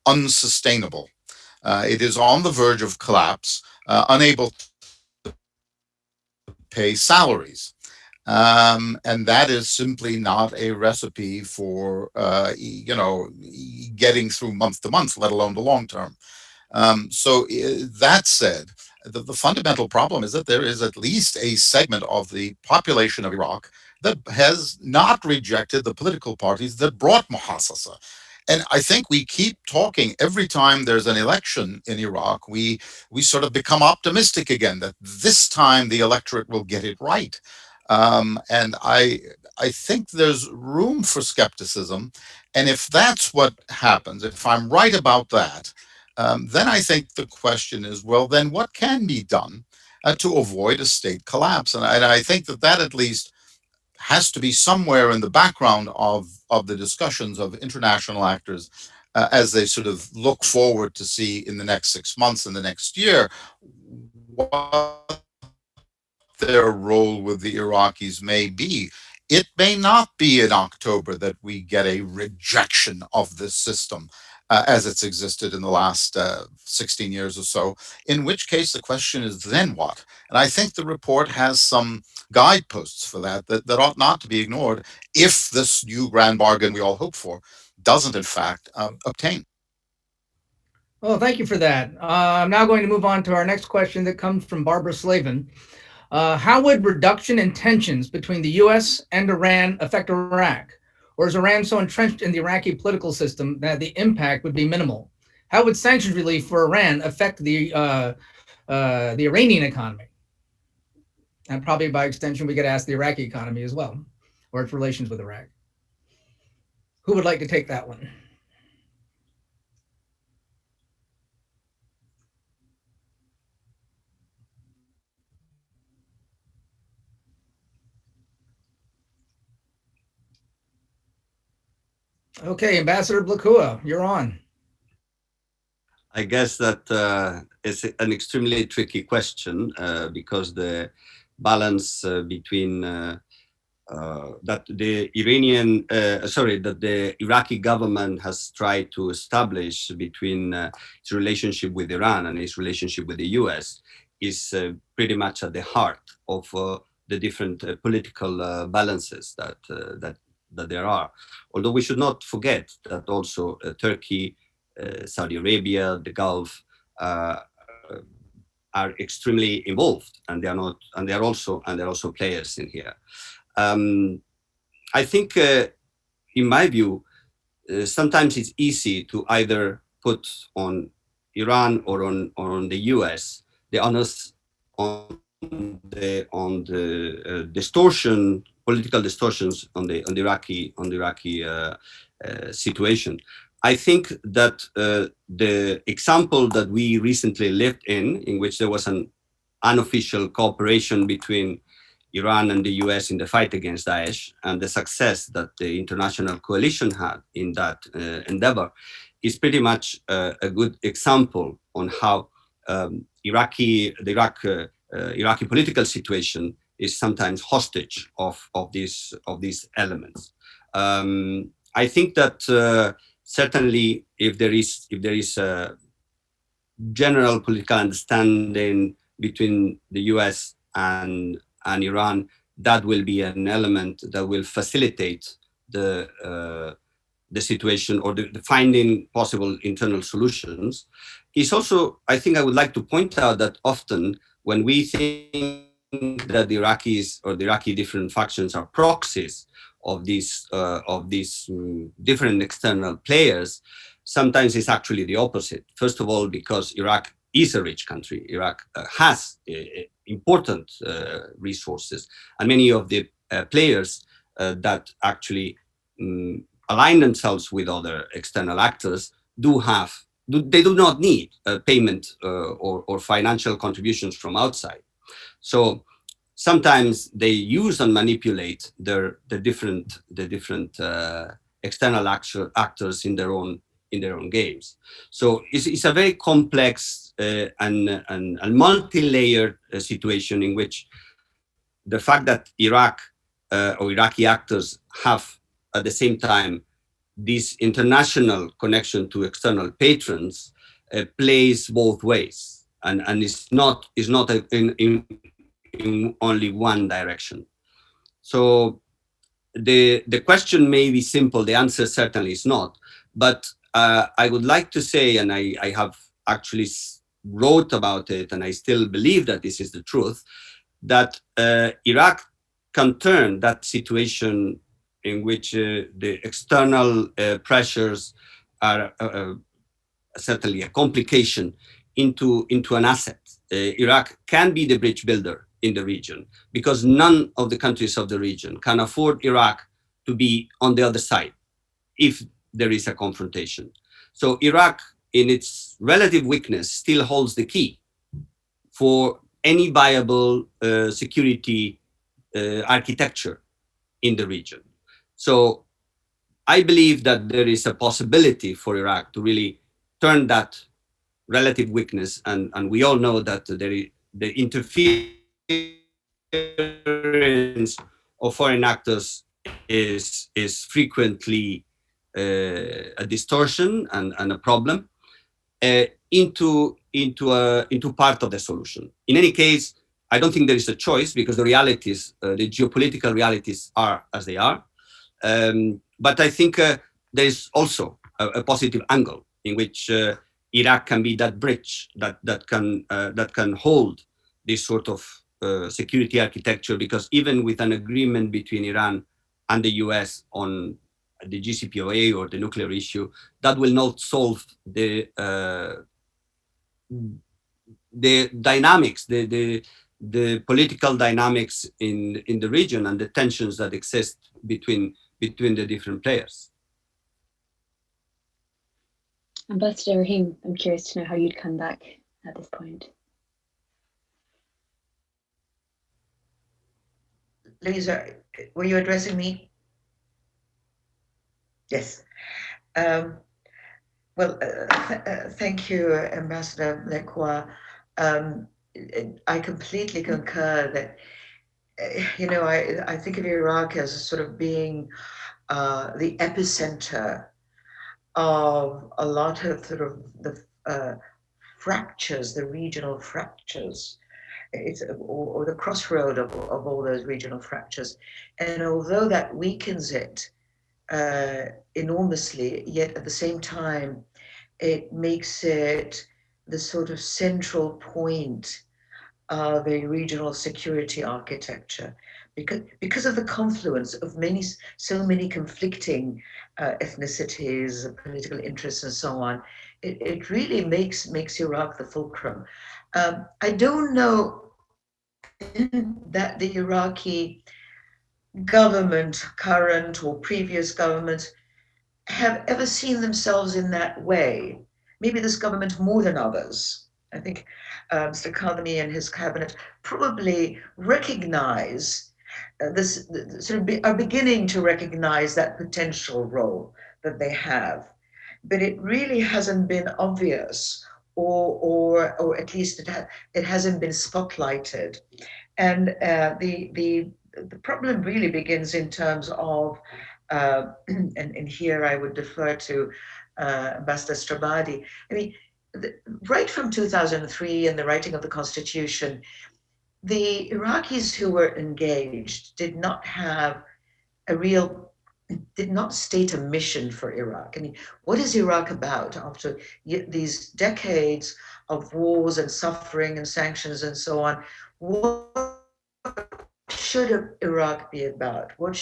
unsustainable. It is on the verge of collapse, unable to pay salaries. And that is simply not a recipe for, getting through month to month, let alone the long term. That said, the fundamental problem is that there is at least a segment of the population of Iraq that has not rejected the political parties that brought Mohassasa. And I think we keep talking every time there's an election in Iraq, we sort of become optimistic again that this time the electorate will get it right. And I think there's room for skepticism. And if that's what happens, if I'm right about that, then I think the question is, well, then what can be done to avoid a state collapse? And I think that at least has to be somewhere in the background of the discussions of international actors as they sort of look forward to see in the next 6 months and the next year what their role with the Iraqis may be. It may not be in October that we get a rejection of this system as it's existed in the last 16 years or so, in which case the question is then what? And I think the report has some guideposts for that ought not to be ignored if this new grand bargain we all hope for doesn't in fact obtain. Well, thank you for that. I'm now going to move on to our next question that comes from Barbara Slavin. How would reduction in tensions between the US and Iran affect Iraq? Or is Iran so entrenched in the Iraqi political system that the impact would be minimal? How would sanctions relief for Iran affect the Iranian economy? And probably by extension, we could ask the Iraqi economy as well, or its relations with Iraq. Who would like to take that one? Okay, Ambassador Blakua, you're on. I guess that it's an extremely tricky question because the balance between that the that the Iraqi government has tried to establish between its relationship with Iran and its relationship with the US is pretty much at the heart of the different political balances that there are. Although we should not forget that also Turkey, Saudi Arabia, the Gulf are extremely involved, and they're also players in here. I think, in my view, sometimes it's easy to either put on Iran or on the US the onus on the political distortions on the Iraqi situation. I think that the example that we recently lived in which there was an unofficial cooperation between Iran and the US in the fight against Daesh, and the success that the international coalition had in that endeavor, is pretty much a good example on how the Iraqi political situation is sometimes hostage of these elements. I think that certainly if there is a general political understanding between the US and Iran, that will be an element that will facilitate the situation or the finding possible internal solutions. Is also, I think I would like to point out that often when we think that the Iraqis or the Iraqi different factions are proxies of these different external players, sometimes it's actually the opposite. First of all, because Iraq is a rich country. Iraq has important resources, and many of the players that actually align themselves with other external actors they do not need payment or financial contributions from outside. So sometimes they use and manipulate the different external actors in their own games. So it's a very complex and multi-layered situation in which the fact that Iraq or Iraqi actors have at the same time this international connection to external patrons plays both ways, and is not in only one direction. So the question may be simple, the answer certainly is not, but I would like to say, and I have actually wrote about it, and I still believe that this is the truth, that Iraq can turn that situation in which the external pressures are certainly a complication into an asset. Iraq can be the bridge builder in the region, because none of the countries of the region can afford Iraq to be on the other side if there is a confrontation. So Iraq, in its relative weakness, still holds the key for any viable security architecture in the region. So I believe that there is a possibility for Iraq to really turn that relative weakness, and we all know that the interference of foreign actors is frequently a distortion and a problem into part of the solution. In any case, I don't think there is a choice, because the realities, the geopolitical realities are as they are. But I think there is also a positive angle in which Iraq can be that bridge that can hold this sort of security architecture, because even with an agreement between Iran and the US on the JCPOA or the nuclear issue, that will not solve the dynamics, the political dynamics in the region and the tensions that exist between the different players. Ambassador Rahim, I'm curious to know how you'd come back at this point. Lisa, were you addressing me? Yes. Well, thank you, Ambassador Lekwa. I completely concur that, I think of Iraq as sort of being the epicenter of a lot of sort of the fractures, the regional fractures, or the crossroad of all those regional fractures. And although that weakens it enormously, yet at the same time, it makes it the sort of central point of a regional security architecture, because of the confluence of so many conflicting ethnicities, political interests, and so on. It really makes Iraq the fulcrum. I don't know that the Iraqi government, current or previous governments, have ever seen themselves in that way. Maybe this government more than others. I think Mr. Kadhimi and his cabinet probably recognize are beginning to recognize that potential role that they have, but it really hasn't been obvious, or at least it hasn't been spotlighted. And the problem really begins in terms of, and here I would defer to Ambassador Strabadi. I mean, right from 2003 and the writing of the Constitution, the Iraqis who were engaged did not state a mission for Iraq. I mean, what is Iraq about after these decades of wars and suffering and sanctions and so on? What should Iraq be about? What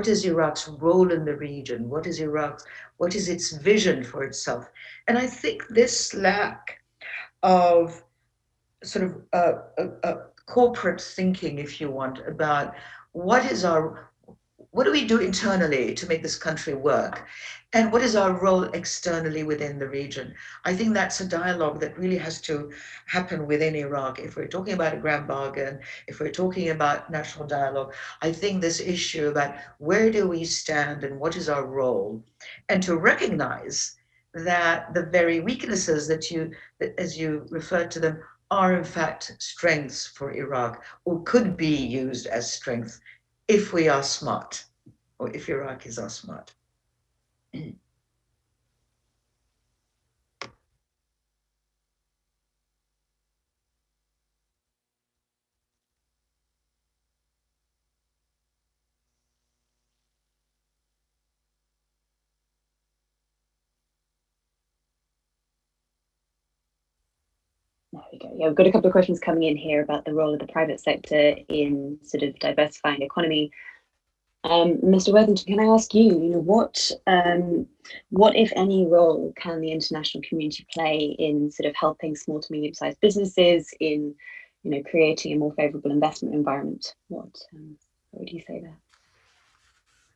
is Iraq's role in the region? What is its vision for itself? And I think this lack of sort of corporate thinking, if you want, about what do we do internally to make this country work? And what is our role externally within the region? I think that's a dialogue that really has to happen within Iraq. If we're talking about a grand bargain, if we're talking about national dialogue, I think this issue about where do we stand and what is our role, and to recognize that the very weaknesses that as you referred to them, are in fact strengths for Iraq, or could be used as strength if we are smart, or if Iraqis are smart. There we go. Yeah, we've got a couple of questions coming in here about the role of the private sector in sort of diversifying the economy. Mr. Worthington, can I ask you, what if any role can the international community play in sort of helping small to medium-sized businesses in, creating a more favourable investment environment? What would you say there?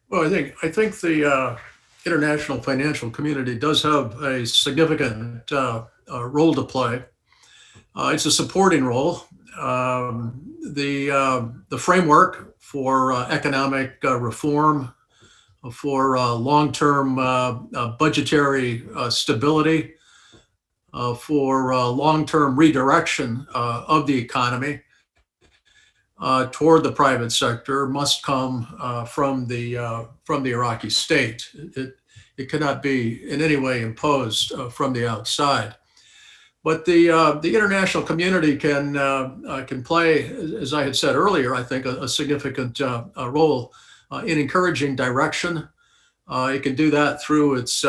Well, I think the international financial community does have a significant role to play. It's a supporting role. The framework for economic reform, for long-term budgetary stability, for long-term redirection of the economy toward the private sector must come from the Iraqi state. It cannot be in any way imposed from the outside. But the international community can play, as I had said earlier, I think a significant role in encouraging direction. It can do that through its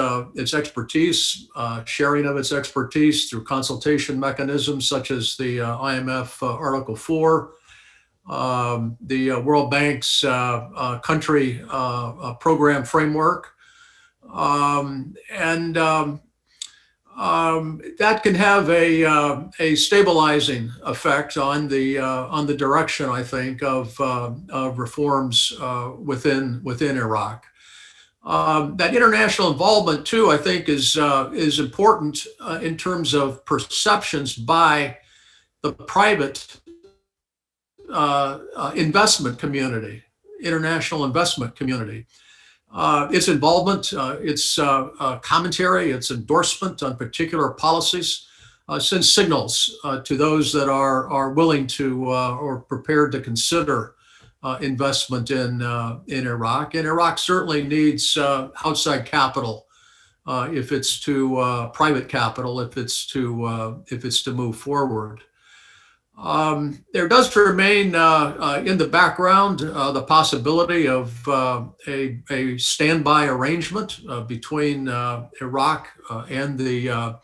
expertise, sharing of its expertise through consultation mechanisms such as the IMF Article 4, the World Bank's country program framework, that can have a stabilizing effect on the direction, I think, of reforms within Iraq. That international involvement too, I think, is important in terms of perceptions by the private investment community, international investment community. Its involvement, its commentary, its endorsement on particular policies sends signals to those that are willing to or prepared to consider investment in Iraq. And Iraq certainly needs outside capital if it's to private capital if it's to move forward. There does remain in the background the possibility of a standby arrangement between Iraq and the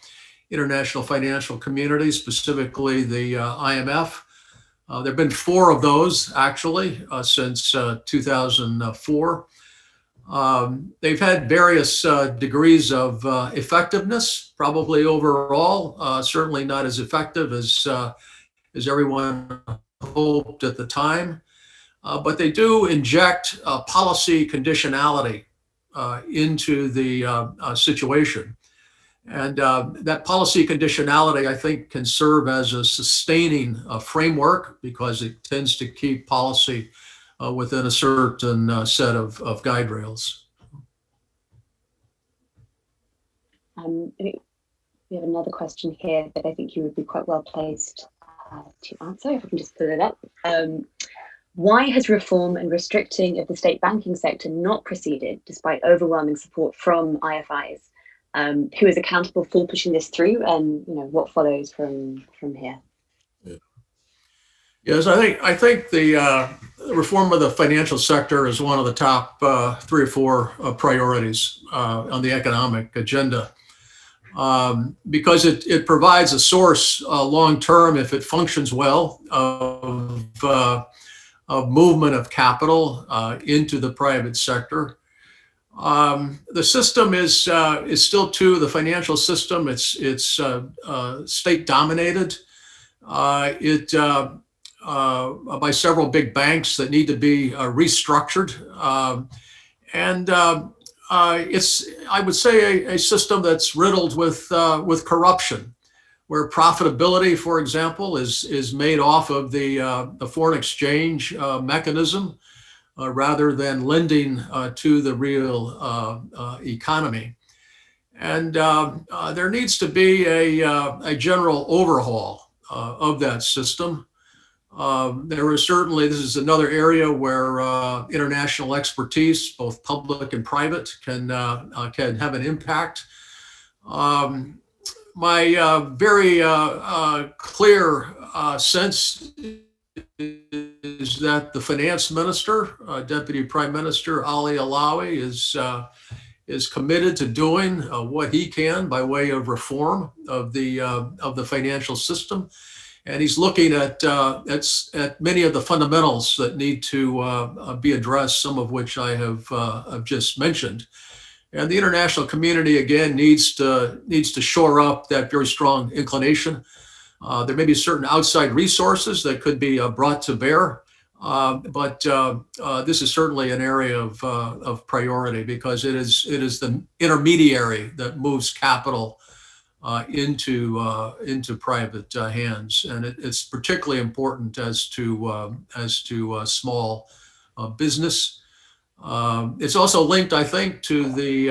international financial community, specifically the IMF. There have been 4 of those, actually, since 2004. They've had various degrees of effectiveness, probably overall, certainly not as effective as everyone hoped at the time. But they do inject policy conditionality into the situation. And that policy conditionality, I think, can serve as a sustaining framework because it tends to keep policy within a certain set of guide rails. We have another question here that I think you would be quite well placed to answer, if I can just pull it up. Why has reform and restricting of the state banking sector not proceeded despite overwhelming support from IFIs? Who is accountable for pushing this through, and what follows from here? Yes, I think the reform of the financial sector is one of the top 3 or 4 priorities on the economic agenda, because it provides a source long term, if it functions well, of movement of capital into the private sector. The system is still the financial system. It's state dominated. By several big banks that need to be restructured, and it's, I would say, a system that's riddled with corruption, where profitability, for example, is made off of the foreign exchange mechanism rather than lending to the real economy. And there needs to be a general overhaul of that system. There is certainly, this is another area where international expertise, both public and private, can have an impact. My very clear sense is that the finance minister, Deputy Prime Minister Ali Alawi, is committed to doing what he can by way of reform of the financial system. And he's looking at many of the fundamentals that need to be addressed, some of which I have just mentioned. And the international community, again, needs to shore up that very strong inclination. There may be certain outside resources that could be brought to bear, but this is certainly an area of priority, because it is the intermediary that moves capital into private hands, and it's particularly important as to small business. It's also linked, I think, to the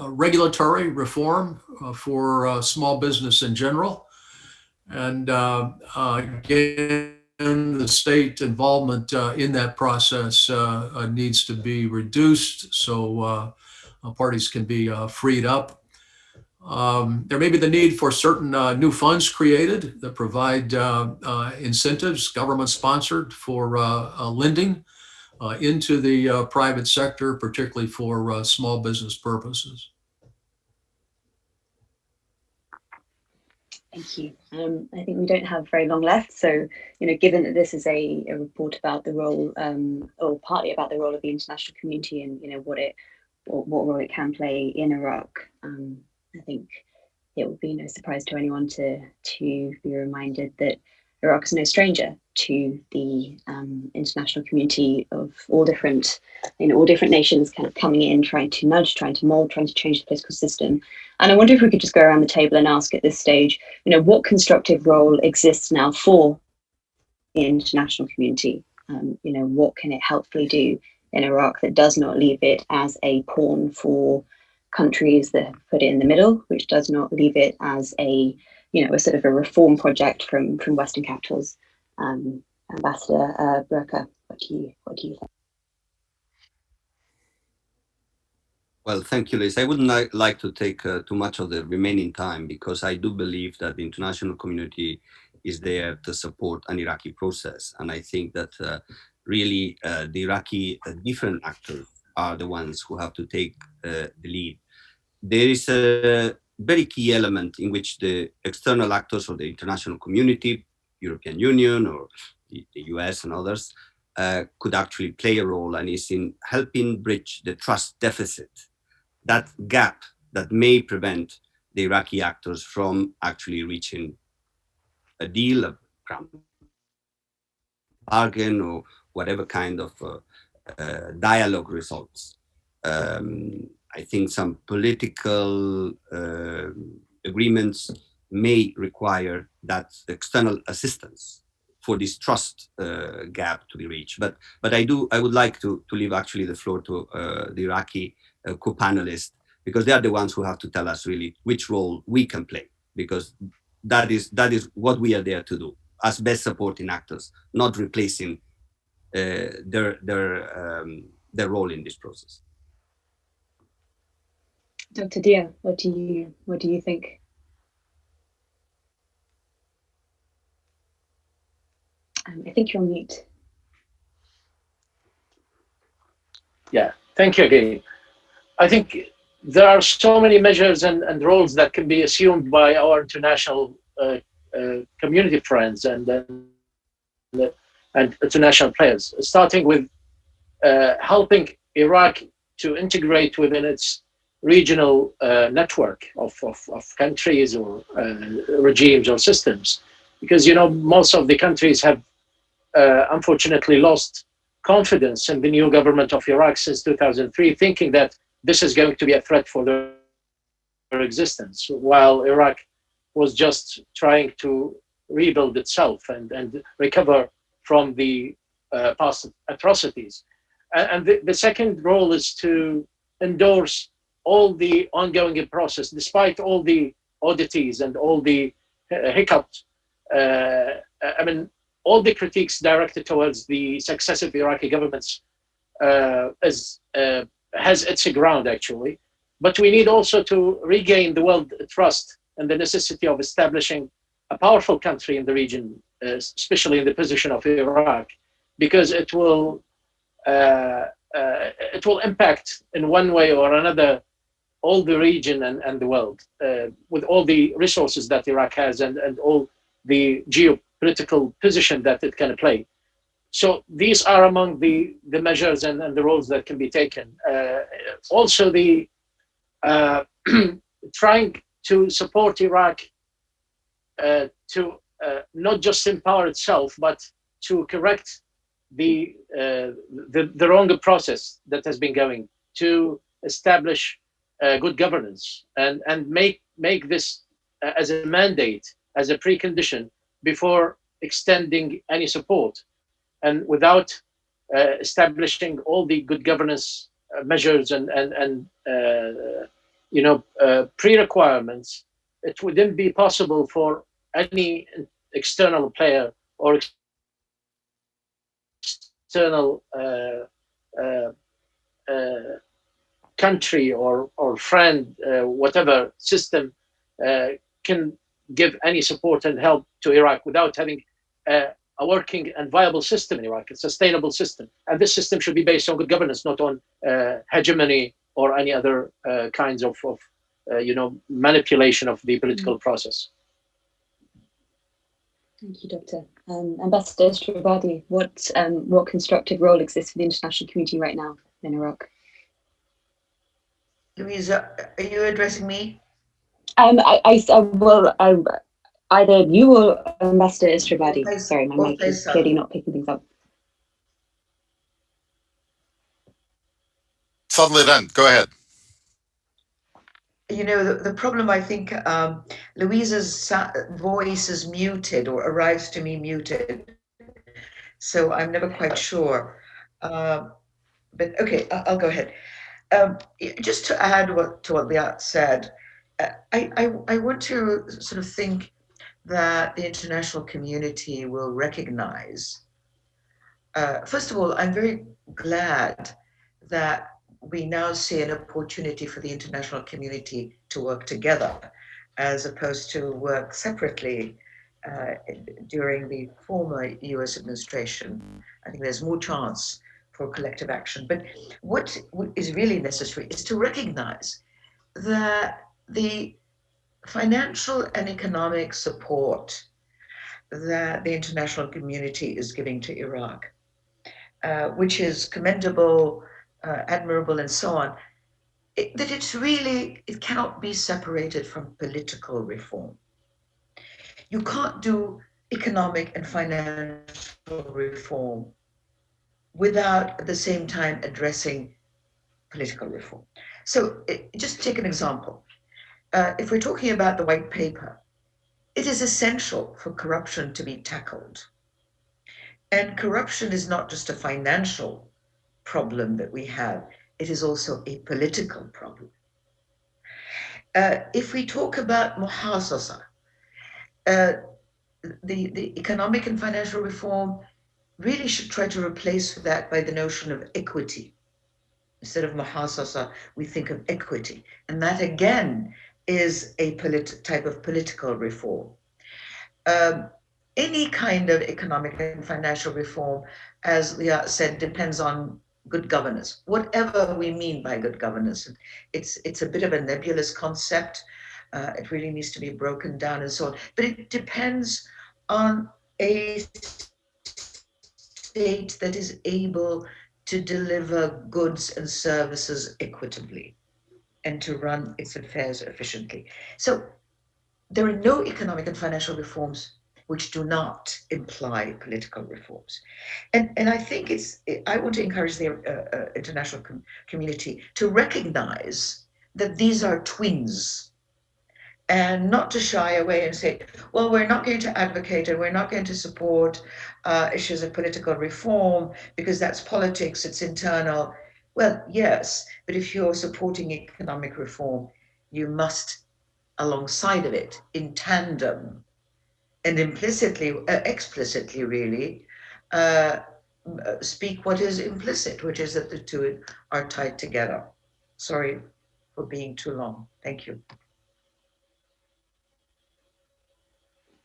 regulatory reform for small business in general, and again, the state involvement in that process needs to be reduced so parties can be freed up. There may be the need for certain new funds created that provide incentives, government-sponsored, for lending into the private sector, particularly for small business purposes. Thank you. I think we don't have very long left, so given that this is a report about the role, or partly about the role of the international community and what role it can play in Iraq, I think it will be no surprise to anyone to be reminded that Iraq is no stranger to the international community of all different nations kind of coming in, trying to nudge, trying to mold, trying to change the political system. And I wonder if we could just go around the table and ask at this stage, what constructive role exists now for the international community? What can it helpfully do in Iraq that does not leave it as a pawn for countries that have put it in the middle, which does not leave it as a sort of a reform project from Western capitals? Ambassador Burka, what do you think? Well, thank you, Liz. I wouldn't like to take too much of the remaining time, because I do believe that the international community is there to support an Iraqi process. And I think that really the Iraqi different actors are the ones who have to take the lead. There is a very key element in which the external actors or the international community, European Union or the US and others, could actually play a role, and is in helping bridge the trust deficit, that gap that may prevent the Iraqi actors from actually reaching a deal, a bargain, or whatever kind of dialogue results. I think some political agreements may require that external assistance for this trust gap to be reached. But I would like to leave actually the floor to the Iraqi co-panelists, because they are the ones who have to tell us really which role we can play, because that is what we are there to do as best supporting actors, not replacing their role in this process. Dr. Dia, what do you think? I think you're on mute. Yeah, thank you again. I think there are so many measures and roles that can be assumed by our international community friends and international players, starting with helping Iraq to integrate within its regional network of countries or regimes or systems. Because, most of the countries have unfortunately lost confidence in the new government of Iraq since 2003, thinking that this is going to be a threat for their existence, while Iraq was just trying to rebuild itself and recover from the past atrocities. And the second role is to endorse all the ongoing process, despite all the oddities and all the hiccups. All the critiques directed towards the successive Iraqi governments has its ground, actually. But we need also to regain the world trust and the necessity of establishing a powerful country in the region, especially in the position of Iraq, because it will impact in one way or another all the region and the world, with all the resources that Iraq has and all the geopolitical position that it can play. So these are among the measures and the roles that can be taken. Also, the trying to support Iraq to not just empower itself, but to correct the wrong process that has been going, to establish good governance and make this as a mandate, as a precondition before extending any support. And without establishing all the good governance measures and pre-requirements, it wouldn't be possible for any external player or external country or friend, whatever system, can give any support and help to Iraq without having a working and viable system in Iraq, a sustainable system. And this system should be based on good governance, not on hegemony or any other kinds of manipulation of the political process. Thank you, Doctor. Ambassador Shribadi, what constructive role exists for the international community right now in Iraq? Louisa, are you addressing me? Either you or Ambassador Shribadi. Sorry, my mic is so. clearly not picking things up. Suddenly then, go ahead. The problem, I think, Louisa's voice is muted or arrives to me muted. So I'm never quite sure. But okay, I'll go ahead. Just to add to what Liat said, I want to sort of think that the international community will recognize. First of all, I'm very glad that we now see an opportunity for the international community to work together as opposed to work separately during the former US administration. I think there's more chance for collective action. But what is really necessary is to recognize that the financial and economic support that the international community is giving to Iraq, which is commendable, admirable, and so on, that it cannot be separated from political reform. You can't do economic and financial reform without at the same time addressing political reform. So just take an example. If we're talking about the white paper, it is essential for corruption to be tackled. And corruption is not just a financial problem that we have, it is also a political problem. If we talk about muhasasa, the economic and financial reform really should try to replace that by the notion of equity. Instead of mahasasa, we think of equity. And that again is a type of political reform. Any kind of economic and financial reform, as Leah said, depends on good governance. Whatever we mean by good governance, it's a bit of a nebulous concept. It really needs to be broken down and so on. But it depends on a state that is able to deliver goods and services equitably and to run its affairs efficiently. So there are no economic and financial reforms which do not imply political reforms. And I think I want to encourage the international community to recognize that these are twins and not to shy away and say, well, we're not going to advocate and we're not going to support issues of political reform because that's politics, it's internal. Well, yes, but if you're supporting economic reform, you must, alongside of it, in tandem and implicitly, explicitly really, speak what is implicit, which is that the two are tied together. Sorry for being too long. Thank you.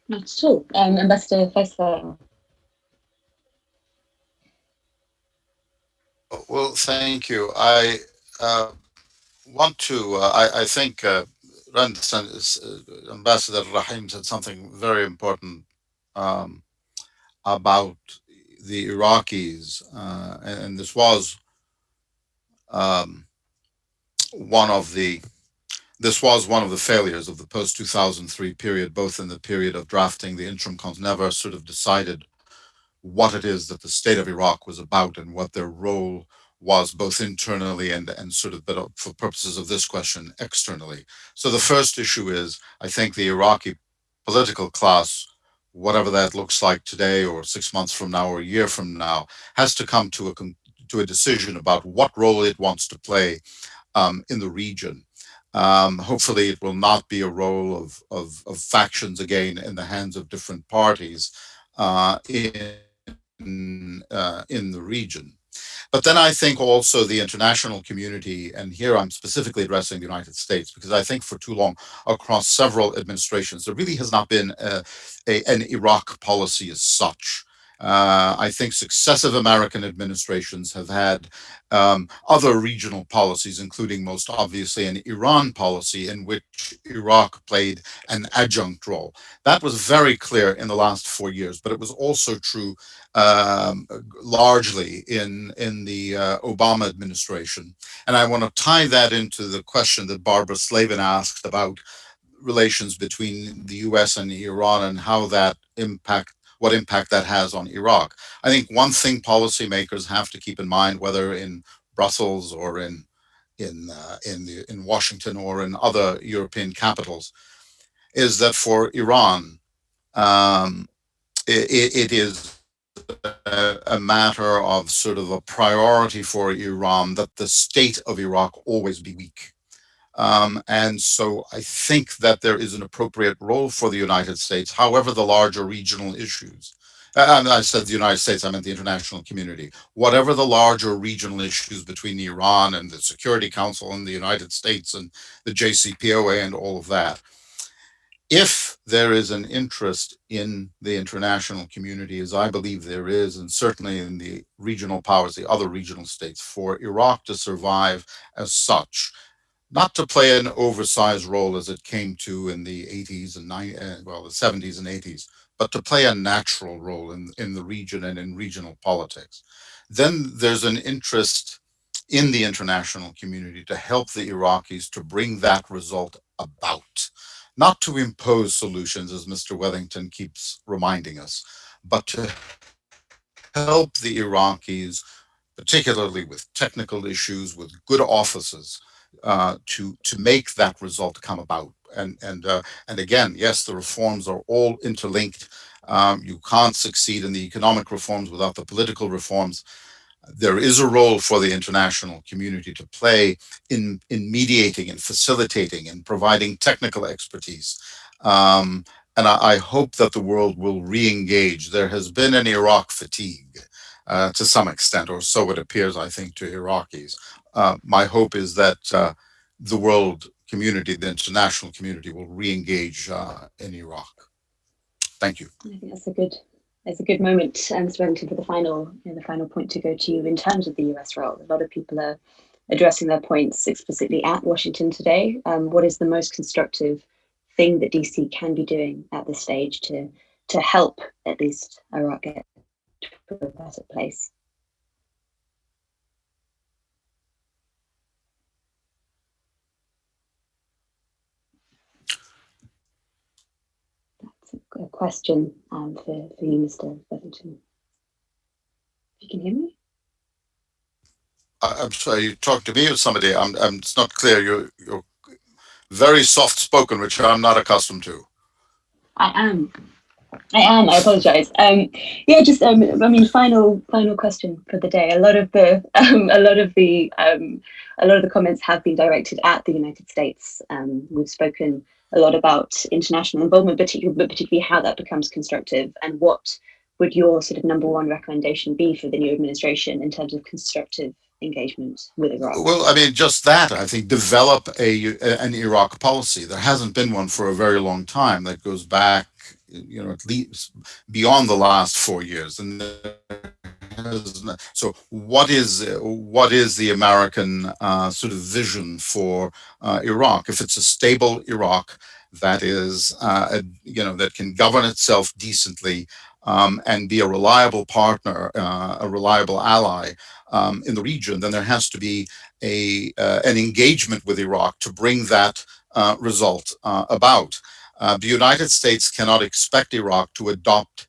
Not at all. Ambassador Faisal. Well, thank you. I want to, I think Ambassador Rahim said something very important about the Iraqis, and this was um, one of the failures of the post 2003 period, both in the period of drafting the interim cons, never sort of decided what it is that the state of Iraq was about and what their role was both internally and sort of, but for purposes of this question, externally. So the first issue is, I think the Iraqi political class, whatever that looks like today or 6 months from now or a year from now, has to come to a decision about what role it wants to play in the region. Hopefully, it will not be a role of factions again in the hands of different parties in the region. But then I think also the international community, and here I'm specifically addressing the United States, because I think for too long across several administrations, there really has not been an Iraq policy as such. I think successive American administrations have had other regional policies, including most obviously an Iran policy in which Iraq played an adjunct role. That was very clear in the last 4 years, but it was also true largely in the Obama administration. And I want to tie that into the question that Barbara Slavin asked about relations between the US and Iran and how that what impact that has on Iraq. I think one thing policymakers have to keep in mind, whether in Brussels or in Washington or in other European capitals, is that for Iran, it is a matter of sort of a priority for Iran that the state of Iraq always be weak. And so I think that there is an appropriate role for the United States, however the larger regional issues, and I said the United States, I meant the international community, whatever the larger regional issues between Iran and the Security Council and the United States and the JCPOA and all of that. If there is an interest in the international community, as I believe there is, and certainly in the regional powers, the other regional states, for Iraq to survive as such, not to play an oversized role as it came to in the 80s and the 70s and 80s, but to play a natural role in the region and in regional politics. Then there's an interest in the international community to help the Iraqis to bring that result about. Not to impose solutions, as Mr. Wellington keeps reminding us, but to help the Iraqis, particularly with technical issues, with good offices, to make that result come about. And again, yes, the reforms are all interlinked. You can't succeed in the economic reforms without the political reforms. There is a role for the international community to play in mediating and facilitating and providing technical expertise, and I hope that the world will re-engage. There has been an Iraq fatigue to some extent, or so it appears, I think, to Iraqis. My hope is that the world community, the international community, will re-engage in Iraq. Thank you. I think that's a good moment, Mr. Wellington, for the final point to go to you in terms of the US role. A lot of people are addressing their points explicitly at Washington today. What is the most constructive thing that DC can be doing at this stage to help at least Iraq get to a better place? That's a question for you, Mr. Wellington. You can hear me? I'm sorry, you talked to me or somebody? It's not clear. You're very soft spoken, which I'm not accustomed to. I am. I apologize. Yeah, just I mean, final question for the day. A lot of the comments have been directed at the United States. We've spoken a lot about international involvement, but particularly how that becomes constructive, and what would your sort of number one recommendation be for the new administration in terms of constructive engagement with Iraq? Well, I mean, just that, I think, develop an Iraq policy. There hasn't been one for a very long time that goes back, at least beyond the last 4 years. And so what is the American sort of vision for Iraq? If it's a stable Iraq that is, that can govern itself decently, and be a reliable partner, a reliable ally in the region, then there has to be an engagement with Iraq to bring that result about. The United States cannot expect Iraq to adopt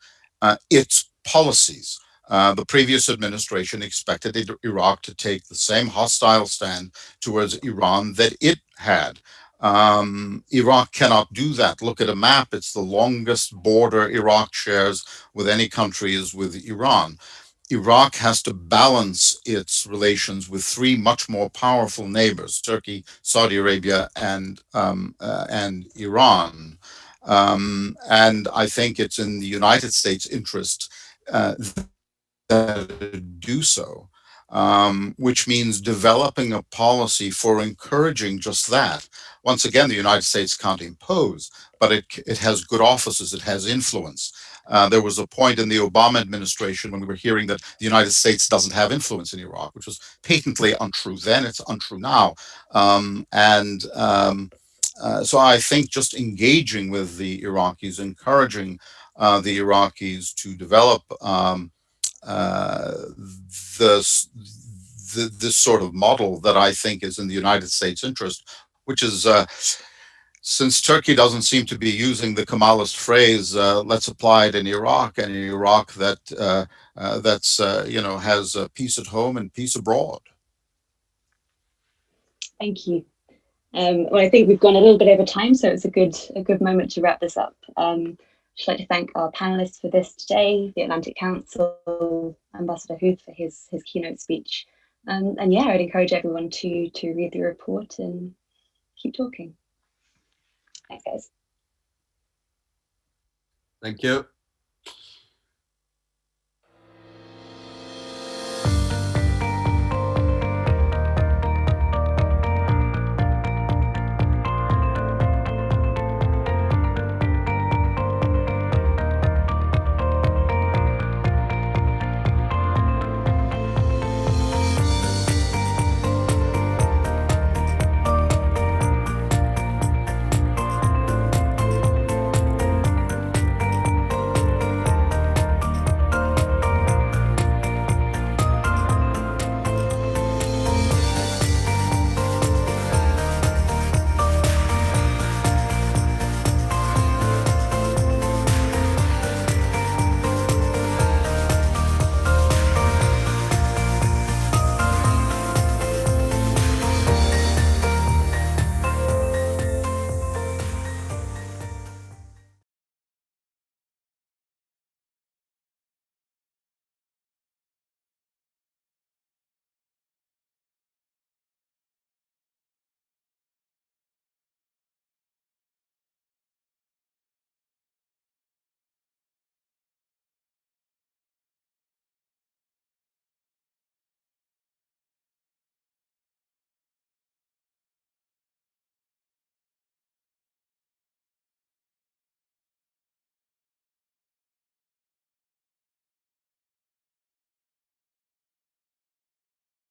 its policies. The previous administration expected Iraq to take the same hostile stand towards Iran that it had. Iraq cannot do that. Look at a map. It's the longest border Iraq shares with any country is with Iran. Iraq has to balance its relations with three much more powerful neighbors: Turkey, Saudi Arabia, and Iran. And I think it's in the United States' interest to do so. Which means developing a policy for encouraging just that. Once again, the United States can't impose, but it has good offices, it has influence. There was a point in the Obama administration when we were hearing that the United States doesn't have influence in Iraq, which was patently untrue then, it's untrue now. So I think just engaging with the Iraqis, encouraging the Iraqis to develop this sort of model that I think is in the United States' interest, which is since Turkey doesn't seem to be using the Kemalist phrase, let's apply it in Iraq, and in Iraq has peace at home and peace abroad. Thank you. Well, I think we've gone a little bit over time, so it's a good moment to wrap this up. I'd like to thank our panelists for this today, the Atlantic Council, Ambassador Huth for his keynote speech. And yeah, I'd encourage everyone to read the report and keep talking. Thanks, guys. Thank you.